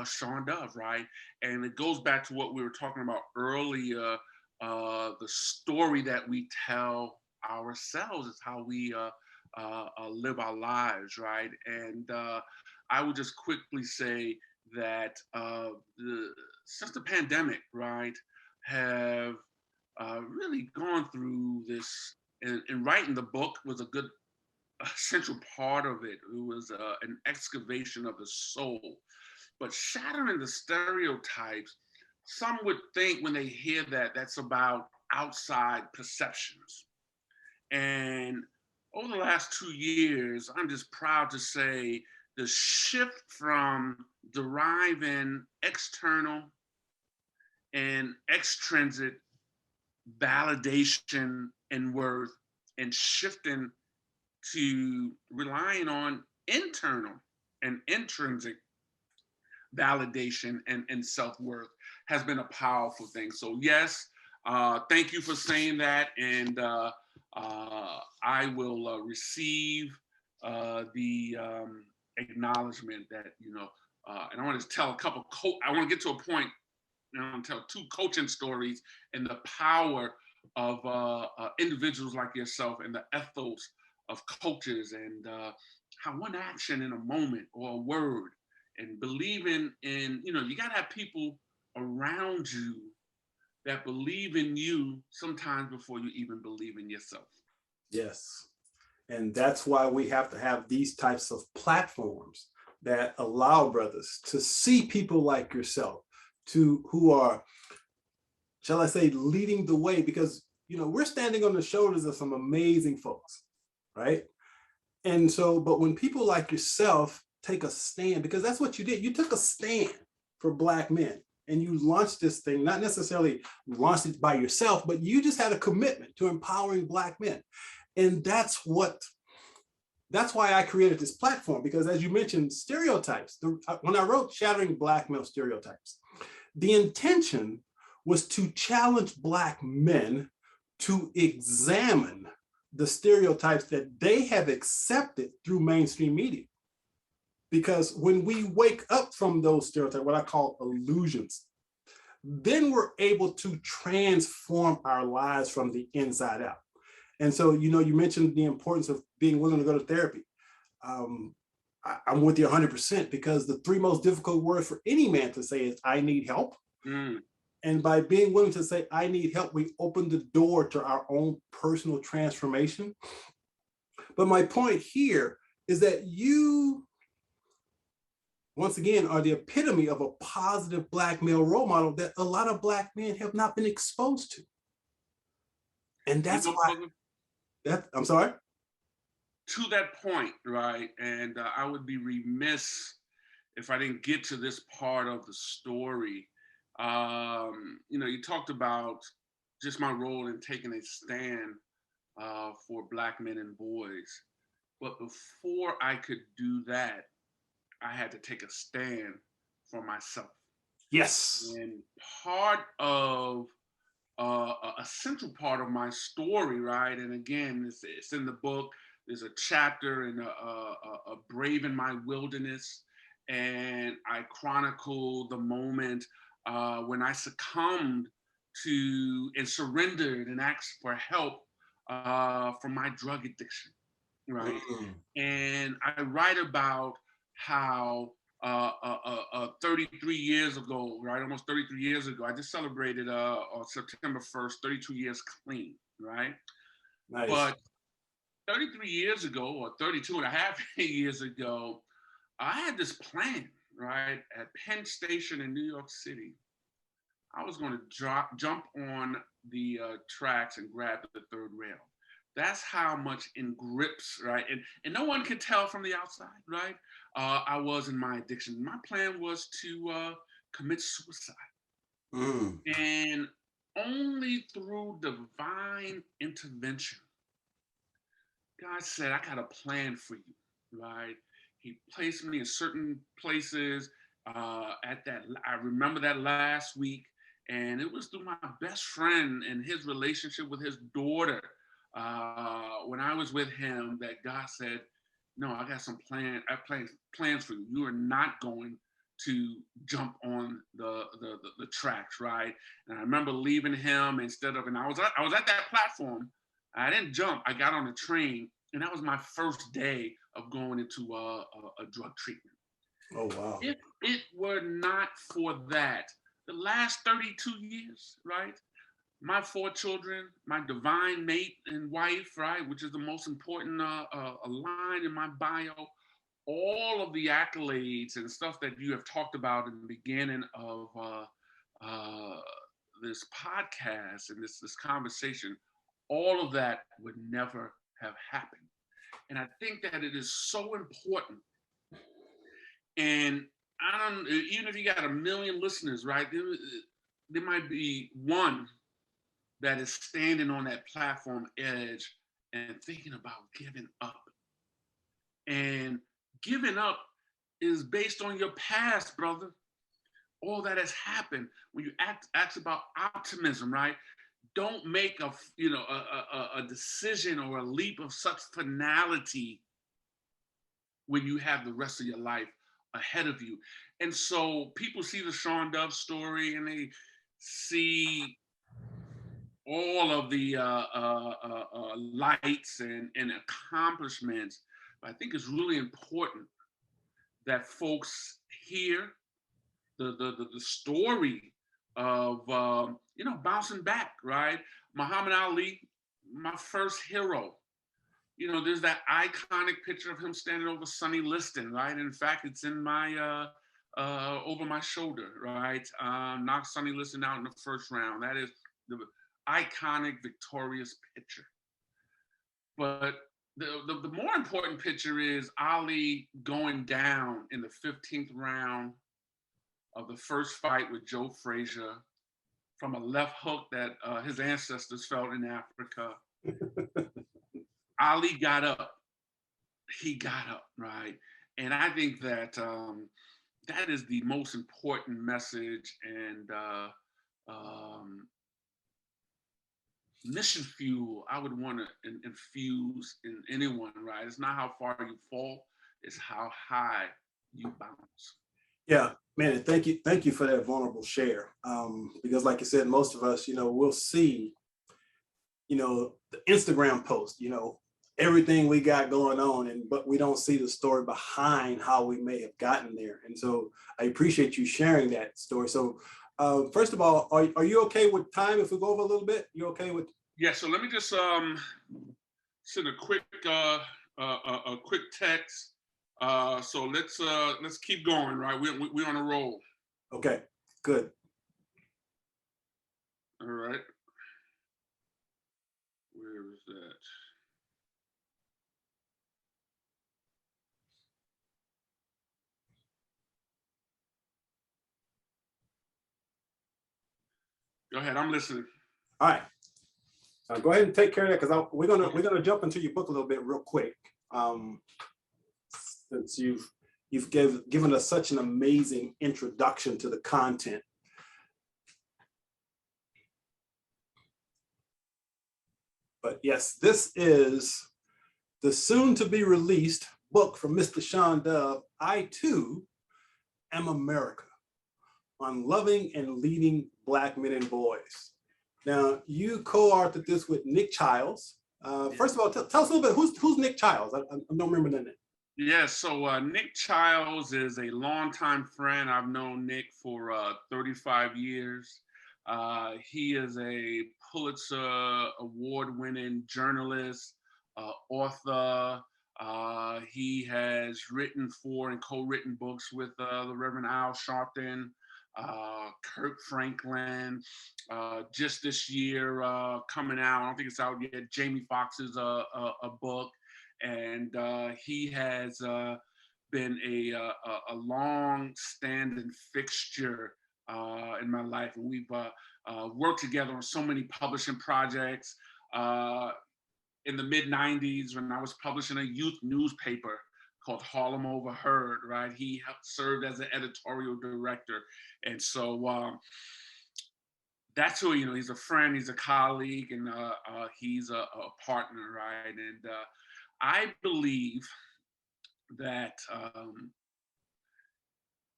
Shawn Dove, right? And it goes back to what we were talking about earlier, the story that we tell ourselves is how we live our lives, right? And I would just quickly say that since the pandemic, right, have really gone through this, and writing the book was a good central part of it. It was an excavation of the soul. But shattering the stereotypes, some would think when they hear that, that's about outside perceptions. And over the last 2 years, I'm just proud to say the shift from deriving external and extrinsic validation and worth, and shifting to relying on internal and intrinsic validation and self-worth has been a powerful thing. So yes, thank you for saying that. And I will receive the acknowledgement that, and I want to tell I want to get to a point, tell 2 coaching stories and the power of individuals like yourself and the ethos of coaches. And how one action in a moment or a word and believing in, you got to have people around you that believe in you sometimes before you even believe in yourself. Yes. And that's why we have to have these types of platforms that allow brothers to see people like yourself, who are, shall I say, leading the way, because we're standing on the shoulders of some amazing folks, right? And so, but when people like yourself take a stand, because that's what you did, you took a stand for Black men, and you launched this thing, not necessarily launched it by yourself, but you just had a commitment to empowering Black men. And that's why I created this platform, because as you mentioned, stereotypes, when I wrote Shattering Black Male Stereotypes, the intention was to challenge Black men to examine the stereotypes that they have accepted through mainstream media. Because when we wake up from those stereotypes, what I call illusions, then we're able to transform our lives from the inside out. And so, you mentioned the importance of being willing to go to therapy. I'm with you 100%, because the three most difficult words for any man to say is, I need help. Mm. And by being willing to say, I need help, we open the door to our own personal transformation. But my point here is that you, once again, are the epitome of a positive Black male role model that a lot of Black men have not been exposed to. And that's why, I'm sorry? To that point, right? And I would be remiss if I didn't get to this part of the story. You talked about just my role in taking a stand for Black men and boys. But before I could do that, I had to take a stand for myself. Yes. And part of a central part of my story, right? And again, it's in the book. There's a chapter in a Brave in My Wilderness, and I chronicle the moment when I succumbed to and surrendered and asked for help from my drug addiction, right? Mm. And I write about how 33 years ago, right, almost 33 years ago, I just celebrated on September 1st, 32 years clean, right? Nice. But 33 years ago, or 32 and a half years ago, I had this plan, right, at Penn Station in New York City. I was going to jump on the tracks and grab the third rail. That's how much in grips, right? And no one could tell from the outside, right? I was in my addiction. My plan was to commit suicide. Mm. And only through divine intervention, God said, I got a plan for you, right? He placed me in certain places I remember that last week, and it was through my best friend and his relationship with his daughter when I was with him that God said, no, I got some plans for you. You are not going to jump on the tracks, right? And I remember leaving him and I was at that platform. I didn't jump. I got on a train, and that was my first day of going into a drug treatment. Oh, wow. If it were not for that, the last 32 years, right? My 4 children, my divine mate and wife, right, which is the most important line in my bio, all of the accolades and stuff that you have talked about in the beginning of this podcast and this conversation, all of that would never have happened. And I think that it is so important. And even if you got 1 million listeners, right, there might be one that is standing on that platform edge and thinking about giving up. And giving up is based on your past, brother. All that has happened. When you ask about optimism, right? Don't make a decision or a leap of such finality when you have the rest of your life ahead of you. And so people see the Shawn Dove story and they see all of the lights and accomplishments, I think it's really important that folks hear the story of bouncing back, right? Muhammad Ali, my first hero. There's that iconic picture of him standing over Sonny Liston, right? In fact, it's in my over my shoulder, right? Knocked Sonny Liston out in the first round. That is the iconic, victorious picture. But the more important picture is Ali going down in the 15th round of the first fight with Joe Frazier from a left hook that his ancestors felt in Africa. Ali got up. He got up, right? And I think that that is the most important message and mission fuel I would want to infuse in anyone, right? It's not how far you fall, it's how high you bounce. Yeah, man, thank you for that vulnerable share. Because like you said, most of us, we'll see, the Instagram post, everything we got going on, but we don't see the story behind how we may have gotten there. And so I appreciate you sharing that story. So first of all, are you okay with time if we go over a little bit? You okay with? Yeah, so let me just send a quick text. So let's keep going, right? We're on a roll. Okay, good. All right. Where is that? Go ahead, I'm listening. All right. Go ahead and take care of that because we're gonna jump into your book a little bit real quick. Since you've given us such an amazing introduction to the content. But yes, this is the soon to be released book from Mr. Shawn Dove, I2m America, on loving and leading Black men and boys. Now, you co-authored this with Nick Childs. First of all, tell us a little bit, who's Nick Childs? I don't remember the name. Yeah, so Nick Childs is a longtime friend. I've known Nick for 35 years. He is a Pulitzer Award-winning journalist, author. He has written for and co-written books with the Reverend Al Sharpton, Kirk Franklin. Just this year, coming out, I don't think it's out yet, Jamie Foxx's a book. And he has been a long-standing fixture in my life. And we've worked together on so many publishing projects. In the mid-90s, when I was publishing a youth newspaper called Harlem Overheard, right? He served as an editorial director. And so that's who, he's a friend, he's a colleague, and he's a partner, right? And I believe that,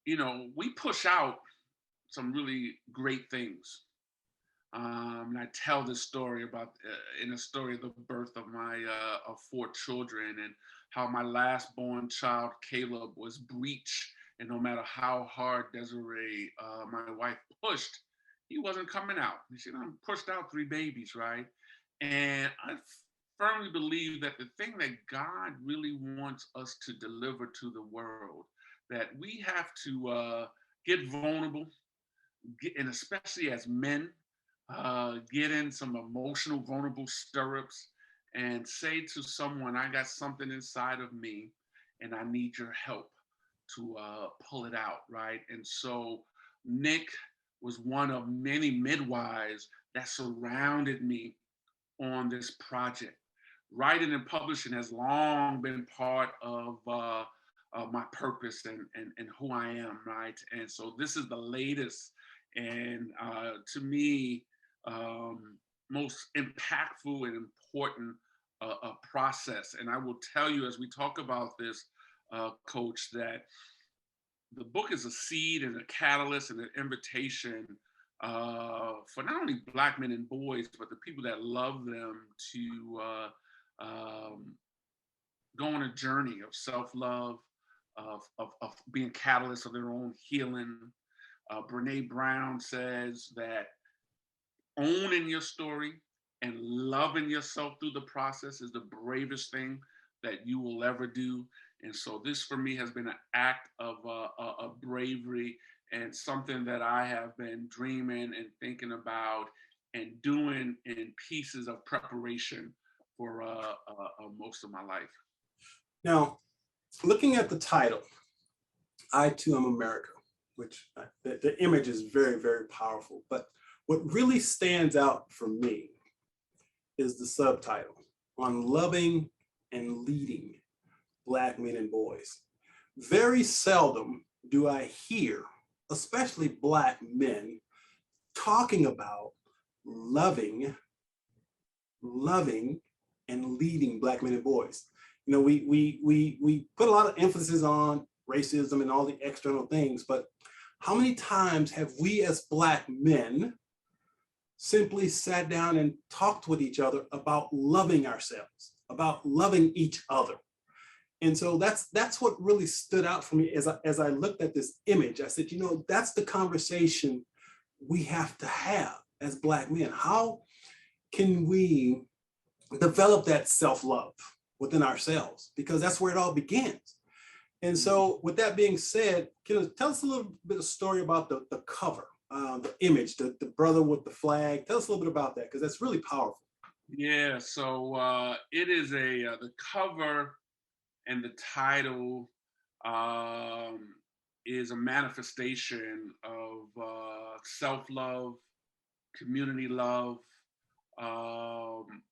we push out some really great things. And I tell this story about, in a story of the birth of my of 4 children and how my last born child, Caleb, was breached. And no matter how hard Desiree, my wife, pushed, he wasn't coming out. She pushed out 3 babies, right? And I firmly believe that the thing that God really wants us to deliver to the world, that we have to get vulnerable, and especially as men, get in some emotional, vulnerable stirrups and say to someone, I got something inside of me and I need your help to pull it out, right? And so Nick was one of many midwives that surrounded me on this project. Writing and publishing has long been part of my purpose and who I am, right? And so this is the latest and to me, most impactful and important process. And I will tell you as we talk about this, Coach, that the book is a seed and a catalyst and an invitation for not only Black men and boys, but the people that love them to go on a journey of self-love, of being catalysts of their own healing. Brene Brown says that owning your story and loving yourself through the process is the bravest thing that you will ever do. And so this for me has been an act of bravery and something that I have been dreaming and thinking about and doing in pieces of preparation for most of my life. Now, looking at the title, I2m America, which the image is very, very powerful. But what really stands out for me is the subtitle on loving and leading Black men and boys. Very seldom do I hear, especially Black men, talking about loving and leading Black men and boys. You know, we put a lot of emphasis on racism and all the external things, but how many times have we as Black men simply sat down and talked with each other about loving ourselves, about loving each other? And so that's what really stood out for me as I looked at this image. I said, you know, that's the conversation we have to have as Black men. How can we develop that self-love within ourselves? Because that's where it all begins. And so with that being said, tell us a little bit of story about the cover, the image, the brother with the flag. Tell us a little bit about that, because that's really powerful. Yeah, so it is the cover and the title is a manifestation of self-love, community love,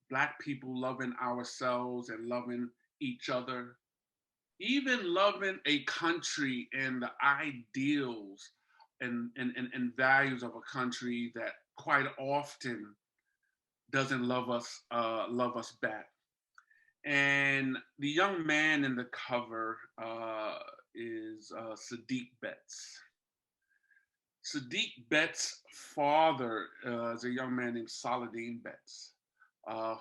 Black people loving ourselves and loving each other, even loving a country and the ideals and values of a country that quite often doesn't love us back. And the young man in the cover is Sadiq Betts. Sadiq Betts' father is a young man named Saladin Betts,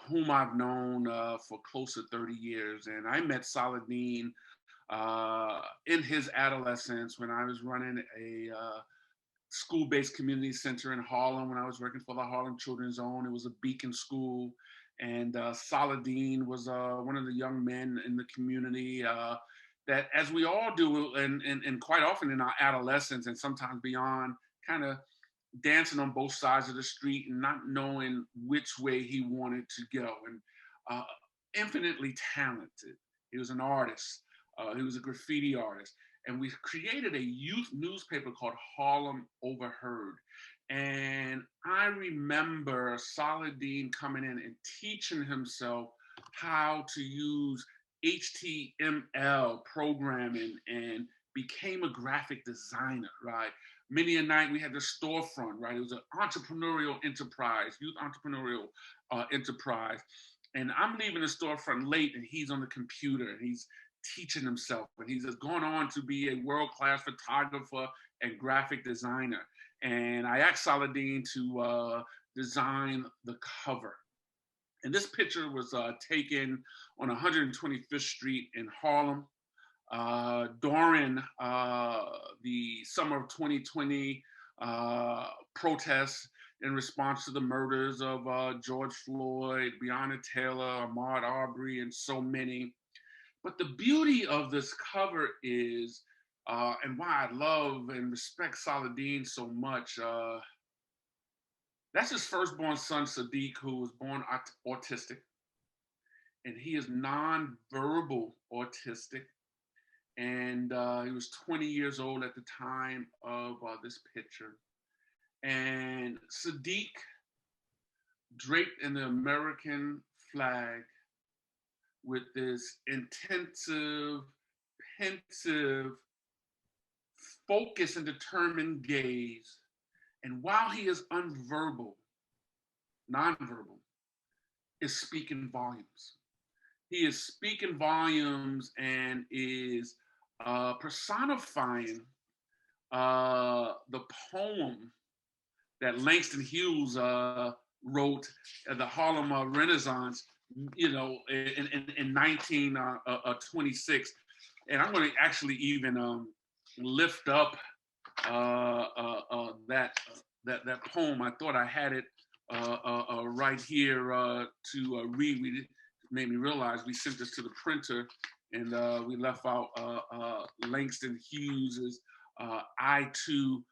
whom I've known for close to 30 years. And I met Saladin in his adolescence when I was running a school-based community center in Harlem when I was working for the Harlem Children's Zone. It was a beacon school. And Saladin was one of the young men in the community that, as we all do, and quite often in our adolescence and sometimes beyond, kind of dancing on both sides of the street and not knowing which way he wanted to go. And infinitely talented. He was an artist. He was a graffiti artist. And we created a youth newspaper called Harlem Overheard. And I remember Saladin coming in and teaching himself how to use HTML programming and became a graphic designer, right? Many a night we had the storefront, right? It was an entrepreneurial enterprise, youth entrepreneurial enterprise. And I'm leaving the storefront late and he's on the computer and he's teaching himself. And he's gone on to be a world-class photographer and graphic designer. And I asked Saladin to design the cover. And this picture was taken on 125th Street in Harlem during the summer of 2020 protests in response to the murders of George Floyd, Breonna Taylor, Ahmaud Arbery, and so many. But the beauty of this cover is, and why I love and respect Saladin so much, that's his firstborn son, Sadiq, who was born autistic. And he is nonverbal autistic. And he was 20 years old at the time of this picture. And Sadiq, draped in the American flag with this intensive, pensive, focused and determined gaze. And while he is nonverbal, is speaking volumes. He is speaking volumes and is personifying the poem that Langston Hughes wrote at the Harlem Renaissance you know, in 1926. And I'm going to actually even lift up that poem. I thought I had it right here to read. It made me realize we sent this to the printer, and we left out Langston Hughes's I2m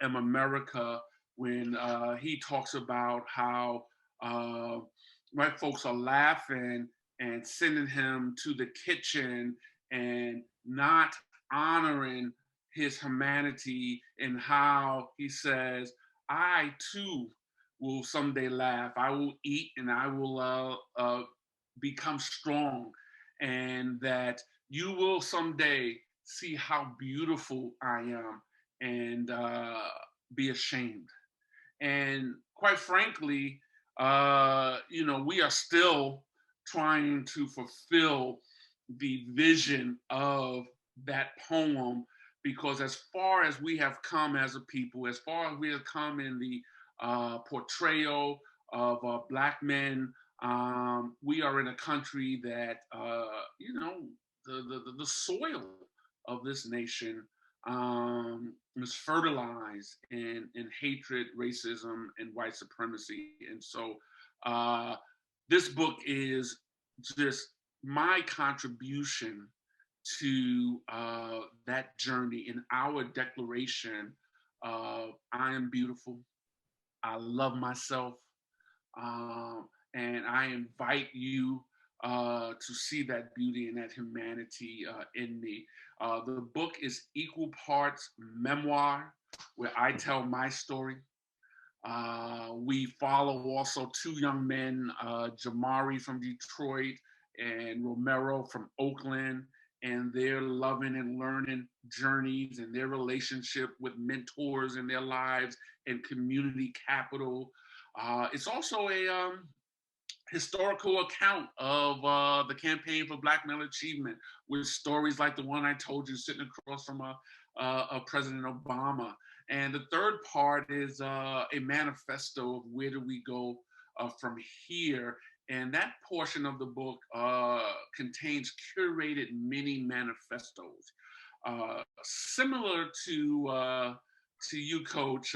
America, when he talks about how white folks are laughing and sending him to the kitchen and not honoring his humanity, and how he says, I too will someday laugh. I will eat and I will become strong, and that you will someday see how beautiful I am and be ashamed. And quite frankly, you know, we are still trying to fulfill the vision of that poem, because as far as we have come as a people, as far as we have come in the portrayal of Black men, we are in a country that, you know, the soil of this nation is fertilized in hatred, racism, and white supremacy. And so this book is just my contribution to that journey in our declaration of I am beautiful, I love myself, and I invite you to see that beauty and that humanity in me. The book is equal parts memoir, where I tell my story. We follow also two young men, Jamari from Detroit and Romero from Oakland, and their loving and learning journeys and their relationship with mentors in their lives and community capital. It's also a historical account of the campaign for Black male achievement, with stories like the one I told you, sitting across from President Obama. And the third part is a manifesto of where do we go from here. And that portion of the book contains curated mini manifestos, similar to you, Coach.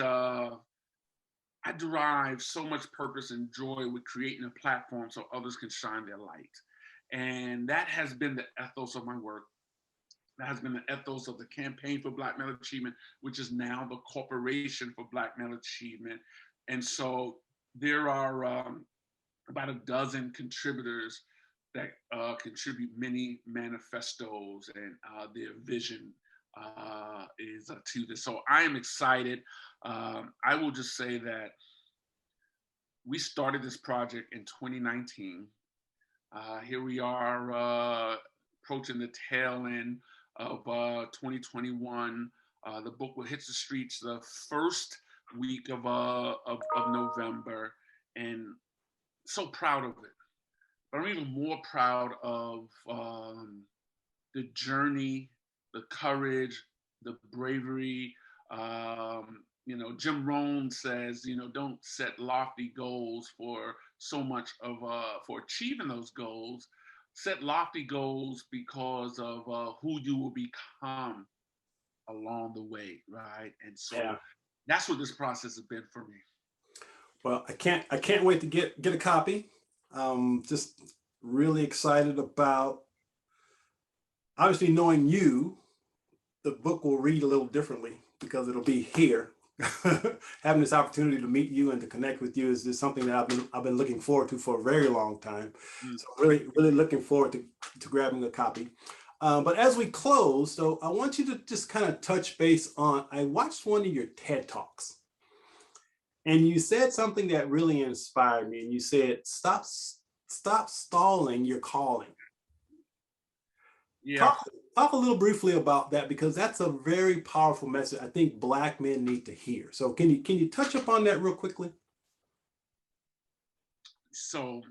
I derive so much purpose and joy with creating a platform so others can shine their light. And that has been the ethos of my work. That has been the ethos of the Campaign for Black Male Achievement, which is now the Corporation for Black Male Achievement. And so there are about a dozen contributors that contribute many manifestos, and their vision is to this. So I am excited. I will just say that we started this project in 2019. Here we are approaching the tail end of 2021. The book will hit the streets the first week of November, and so proud of it. But I'm even more proud of the journey, the courage, the bravery. You know, Jim Rohn says, you know, don't set lofty goals for so much of for achieving those goals. Set lofty goals because of who you will become along the way, right? And so that's what this process has been for me. Well, I can't wait to get a copy. Just really excited about, obviously, knowing you. The book will read a little differently because it'll be here. Having this opportunity to meet you and to connect with you is just something that I've been looking forward to for a very long time. So really looking forward to grabbing a copy. But as we close, so I want you to just kind of touch base on, I watched one of your TED Talks, and you said something that really inspired me. And you said, stop stalling your calling. Yeah. Talk a little briefly about that, because that's a very powerful message I think Black men need to hear. So can you touch upon that real quickly? So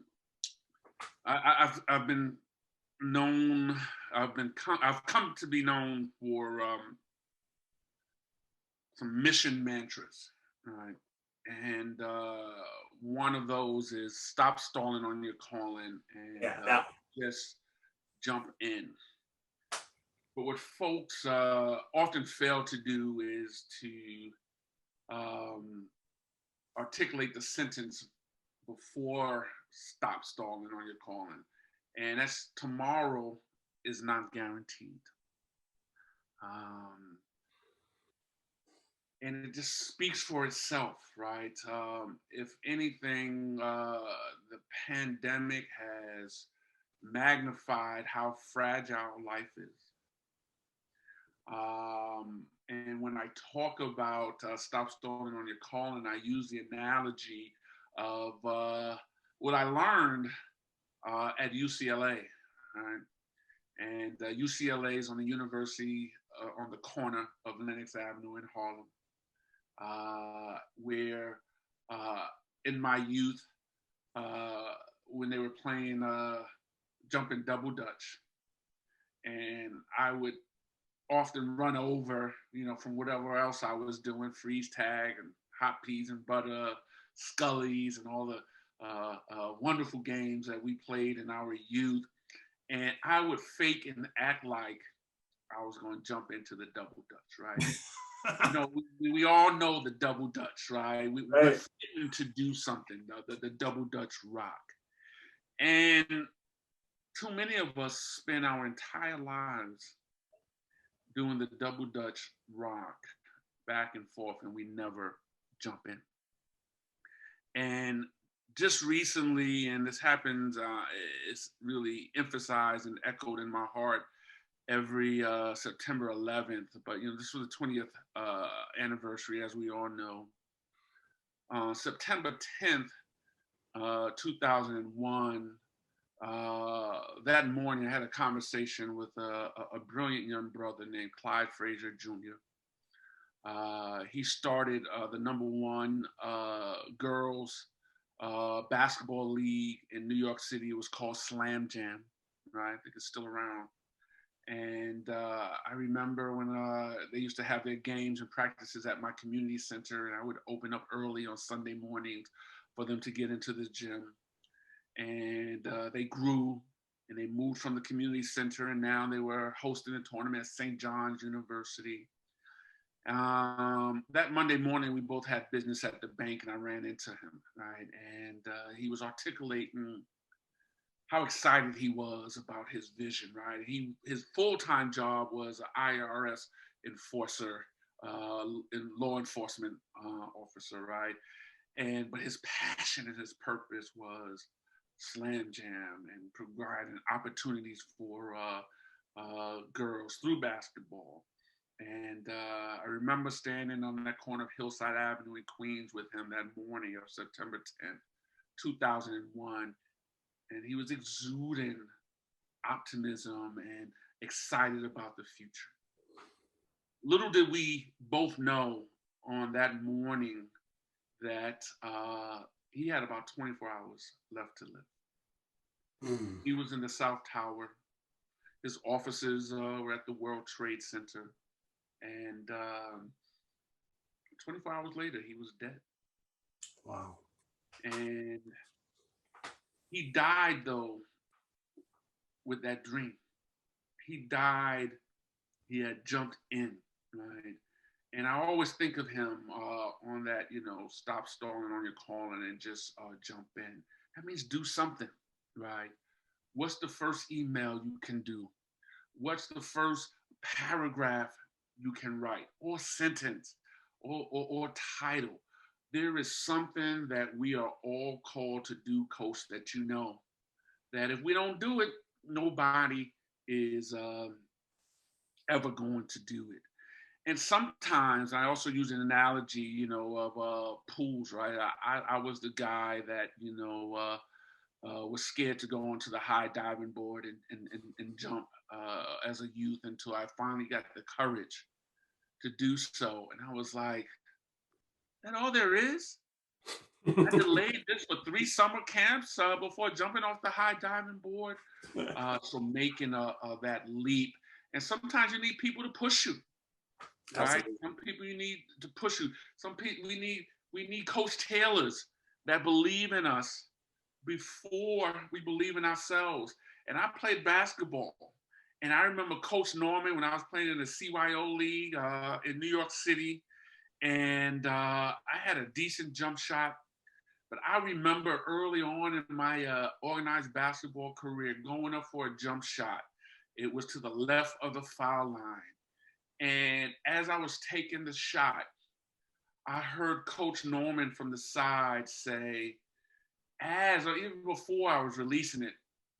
I've been known, I've come to be known for some mission mantras, right? And one of those is stop stalling on your calling and Yeah, that just jump in. But what folks often fail to do is to articulate the sentence before stop stalling on your calling. And that's tomorrow is not guaranteed. And it just speaks for itself, right? If anything, the pandemic has magnified how fragile life is. And when I talk about stop stalling on your calling, I use the analogy of what I learned at UCLA, right? And UCLA is on the university on the corner of Lenox Avenue in Harlem, where in my youth, when they were playing jumping double dutch, and I would often run over, from whatever else I was doing, freeze tag and hot peas and butter, Scullies, and all the wonderful games that we played in our youth. And I would fake and act like I was going to jump into the double dutch, right? We all know the double dutch, right? We're fitting to do something, the double dutch rock. And too many of us spend our entire lives doing the double dutch rock back and forth, and we never jump in. And just recently, and this happens, it's really emphasized and echoed in my heart every September 11th, but this was the 20th anniversary, as we all know. September 10th, 2001, that morning I had a conversation with a brilliant young brother named Clyde Frazier Jr. He started the #1 girls basketball league in New York City. It was called Slam Jam, right? I think it's still around. And I remember when they used to have their games and practices at my community center, and I would open up early on Sunday mornings for them to get into the gym. And they grew, and they moved from the community center, and now they were hosting a tournament at St. John's University. That Monday morning, we both had business at the bank, and I ran into him, right? And he was articulating how excited he was about his vision, right? His full-time job was an IRS enforcer, law enforcement officer, right? But his passion and his purpose was Slam Jam and providing opportunities for girls through basketball. And I remember standing on that corner of Hillside Avenue in Queens with him that morning of September 10th, 2001. And he was exuding optimism and excited about the future. Little did we both know on that morning that he had about 24 hours left to live. He was in the South Tower. His offices were at the World Trade Center. And 24 hours later, he was dead. Wow. And he died, though, with that dream. He died, he had jumped in, right? And I always think of him on that, stop stalling on your calling and just jump in. That means do something, right? What's the first email you can do? What's the first paragraph you can write, or sentence, or title? There is something that we are all called to do, Coach, that that if we don't do it, nobody is ever going to do it. And sometimes I also use an analogy, of pools, right? I was the guy that, was scared to go onto the high diving board and jump as a youth until I finally got the courage to do so. And I was like, that all there is? I delayed this for 3 summer camps before jumping off the high diving board. So making that leap. And sometimes you need people to push you, right? Absolutely. Some people you need to push you. Some people we need We need Coach Taylors that believe in us before we believe in ourselves. And I played basketball. And I remember Coach Norman when I was playing in the CYO League in New York City. And I had a decent jump shot. But I remember early on in my organized basketball career going up for a jump shot. It was to the left of the foul line. And as I was taking the shot, I heard Coach Norman from the side say, or even before I was releasing it,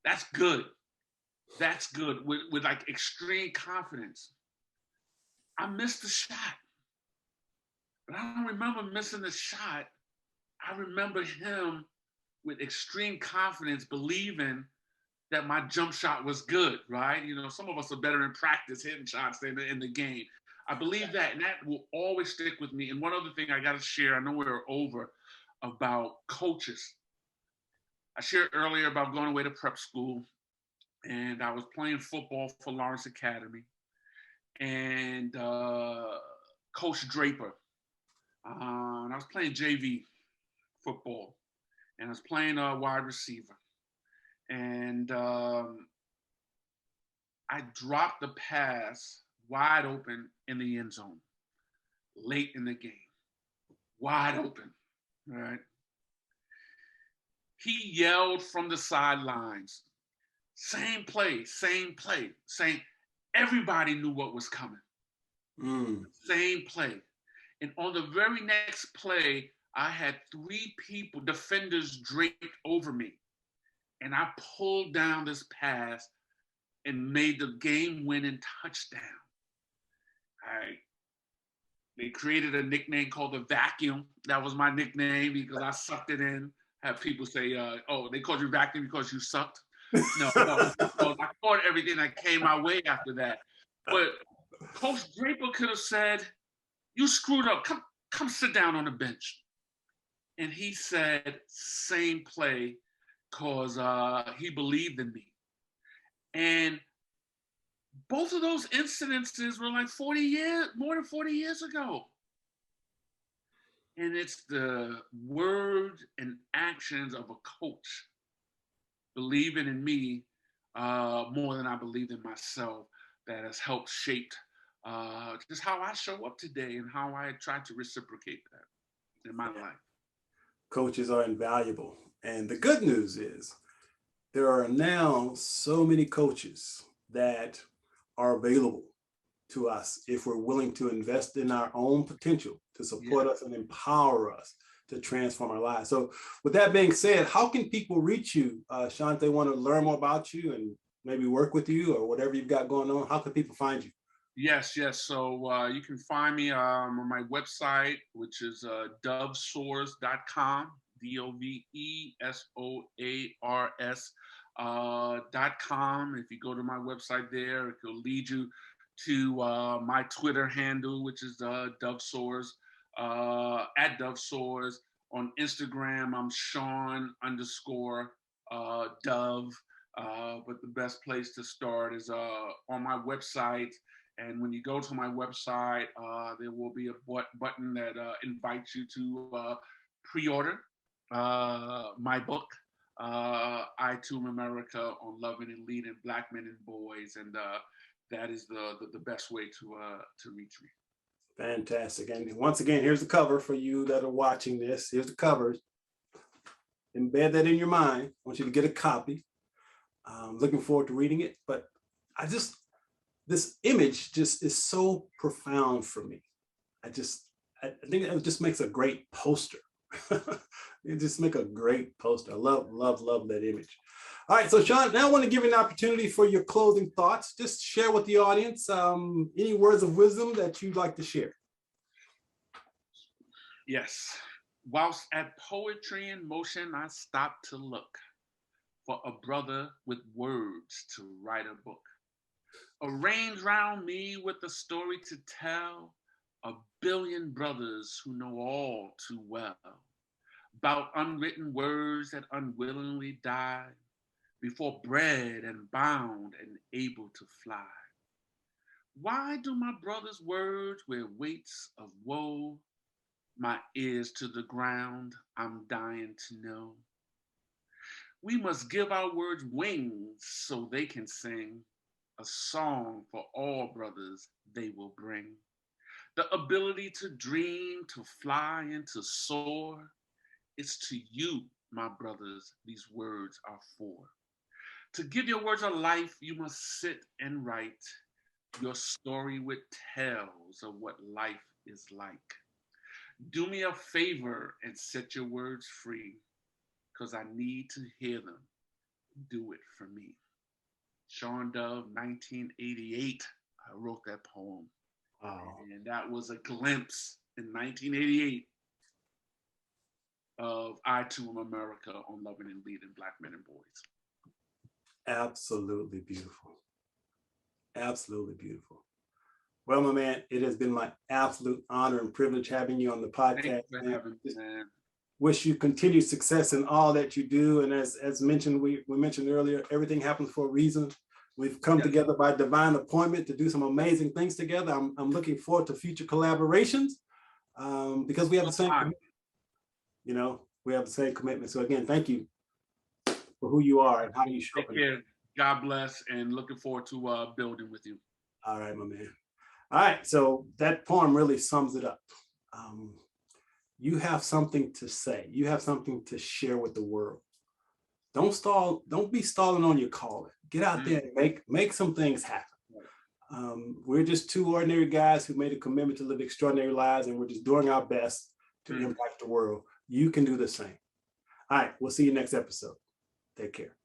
that's good. That's good, with like extreme confidence. I missed the shot. But I don't remember missing the shot. I remember him with extreme confidence believing that my jump shot was good, right? You know, some of us are better in practice hitting shots than in the game. I believe that, and that will always stick with me. And one other thing I got to share, I know we're over, about coaches. I shared earlier about going away to prep school, and I was playing football for Lawrence Academy, and Coach Draper, and I was playing JV football, and I was playing wide receiver. And I dropped the pass wide open in the end zone, late in the game, wide open, right? He yelled from the sidelines, same play, saying everybody knew what was coming. Same play. And on the very next play, I had 3 people, defenders, draped over me. And I pulled down this pass and made the game-winning touchdown. They created a nickname called the Vacuum. That was my nickname because I sucked it in. Have people say, "Oh, they called you Vacuum because you sucked." No, I caught everything that came my way after that. But Coach Draper could have said, "You screwed up. Come sit down on the bench." And he said, "Same play," because he believed in me. And both of those incidences were like more than 40 years ago. And it's the words and actions of a coach believing in me more than I believed in myself that has helped shape just how I show up today and how I try to reciprocate that in my life. Coaches are invaluable. And the good news is there are now so many coaches that are available to us if we're willing to invest in our own potential to support us and empower us to transform our lives. So with that being said, how can people reach you, Shawn, if they want to learn more about you and maybe work with you or whatever you've got going on? How can people find you? Yes. So you can find me on my website, which is dovesoars.com, DOVESOARS.com. If you go to my website there, it will lead you to my Twitter handle, which is dovesoars, at dovesoars. On Instagram, I'm Shawn_Dove. But the best place to start is on my website. And when you go to my website, there will be a button that invites you to pre-order my book, I2m America, on loving and leading Black men and boys. And that is the best way to reach me. Fantastic. And once again, here's the cover for you that are watching this. Here's the cover. Embed that in your mind. I want you to get a copy. Looking forward to reading it. But this image just is so profound for me. I think it just makes a great poster. It just make a great poster. I love that image. All right, so Shawn, now I want to give you an opportunity for your closing thoughts. Just share with the audience any words of wisdom that you'd like to share. Yes. Whilst at Poetry in Motion, I stopped to look for a brother with words to write a book. Arranged round me with a story to tell, a billion brothers who know all too well about unwritten words that unwillingly died before bred and bound and able to fly. Why do my brothers' words wear weights of woe, my ears to the ground, I'm dying to know. We must give our words wings so they can sing a song for all brothers they will bring. The ability to dream, to fly, and to soar. It's to you, my brothers, these words are for. To give your words a life, you must sit and write your story with tales of what life is like. Do me a favor and set your words free, because I need to hear them. Do it for me. Shawn Dove, 1988. I wrote that poem. Wow. And that was a glimpse in 1988 of I2m America on loving and leading Black men and boys. Absolutely beautiful. Absolutely beautiful. Well, my man, it has been my absolute honor and privilege having you on the podcast. Thank you for having me, man. Wish you continued success in all that you do. And as mentioned, we mentioned earlier, everything happens for a reason. We've come together by divine appointment to do some amazing things together. I'm looking forward to future collaborations because we have the same commitment. You know, we have the same commitment. So again, thank you for who you are and how you show up. Take care. God bless, and looking forward to building with you. All right, my man. All right, so that poem really sums it up. You have something to say. You have something to share with the world. Don't stall. Don't be stalling on your calling. Get out there and make some things happen. We're just two ordinary guys who made a commitment to live extraordinary lives, and we're just doing our best to impact the world. You can do the same. All right, we'll see you next episode. Take care.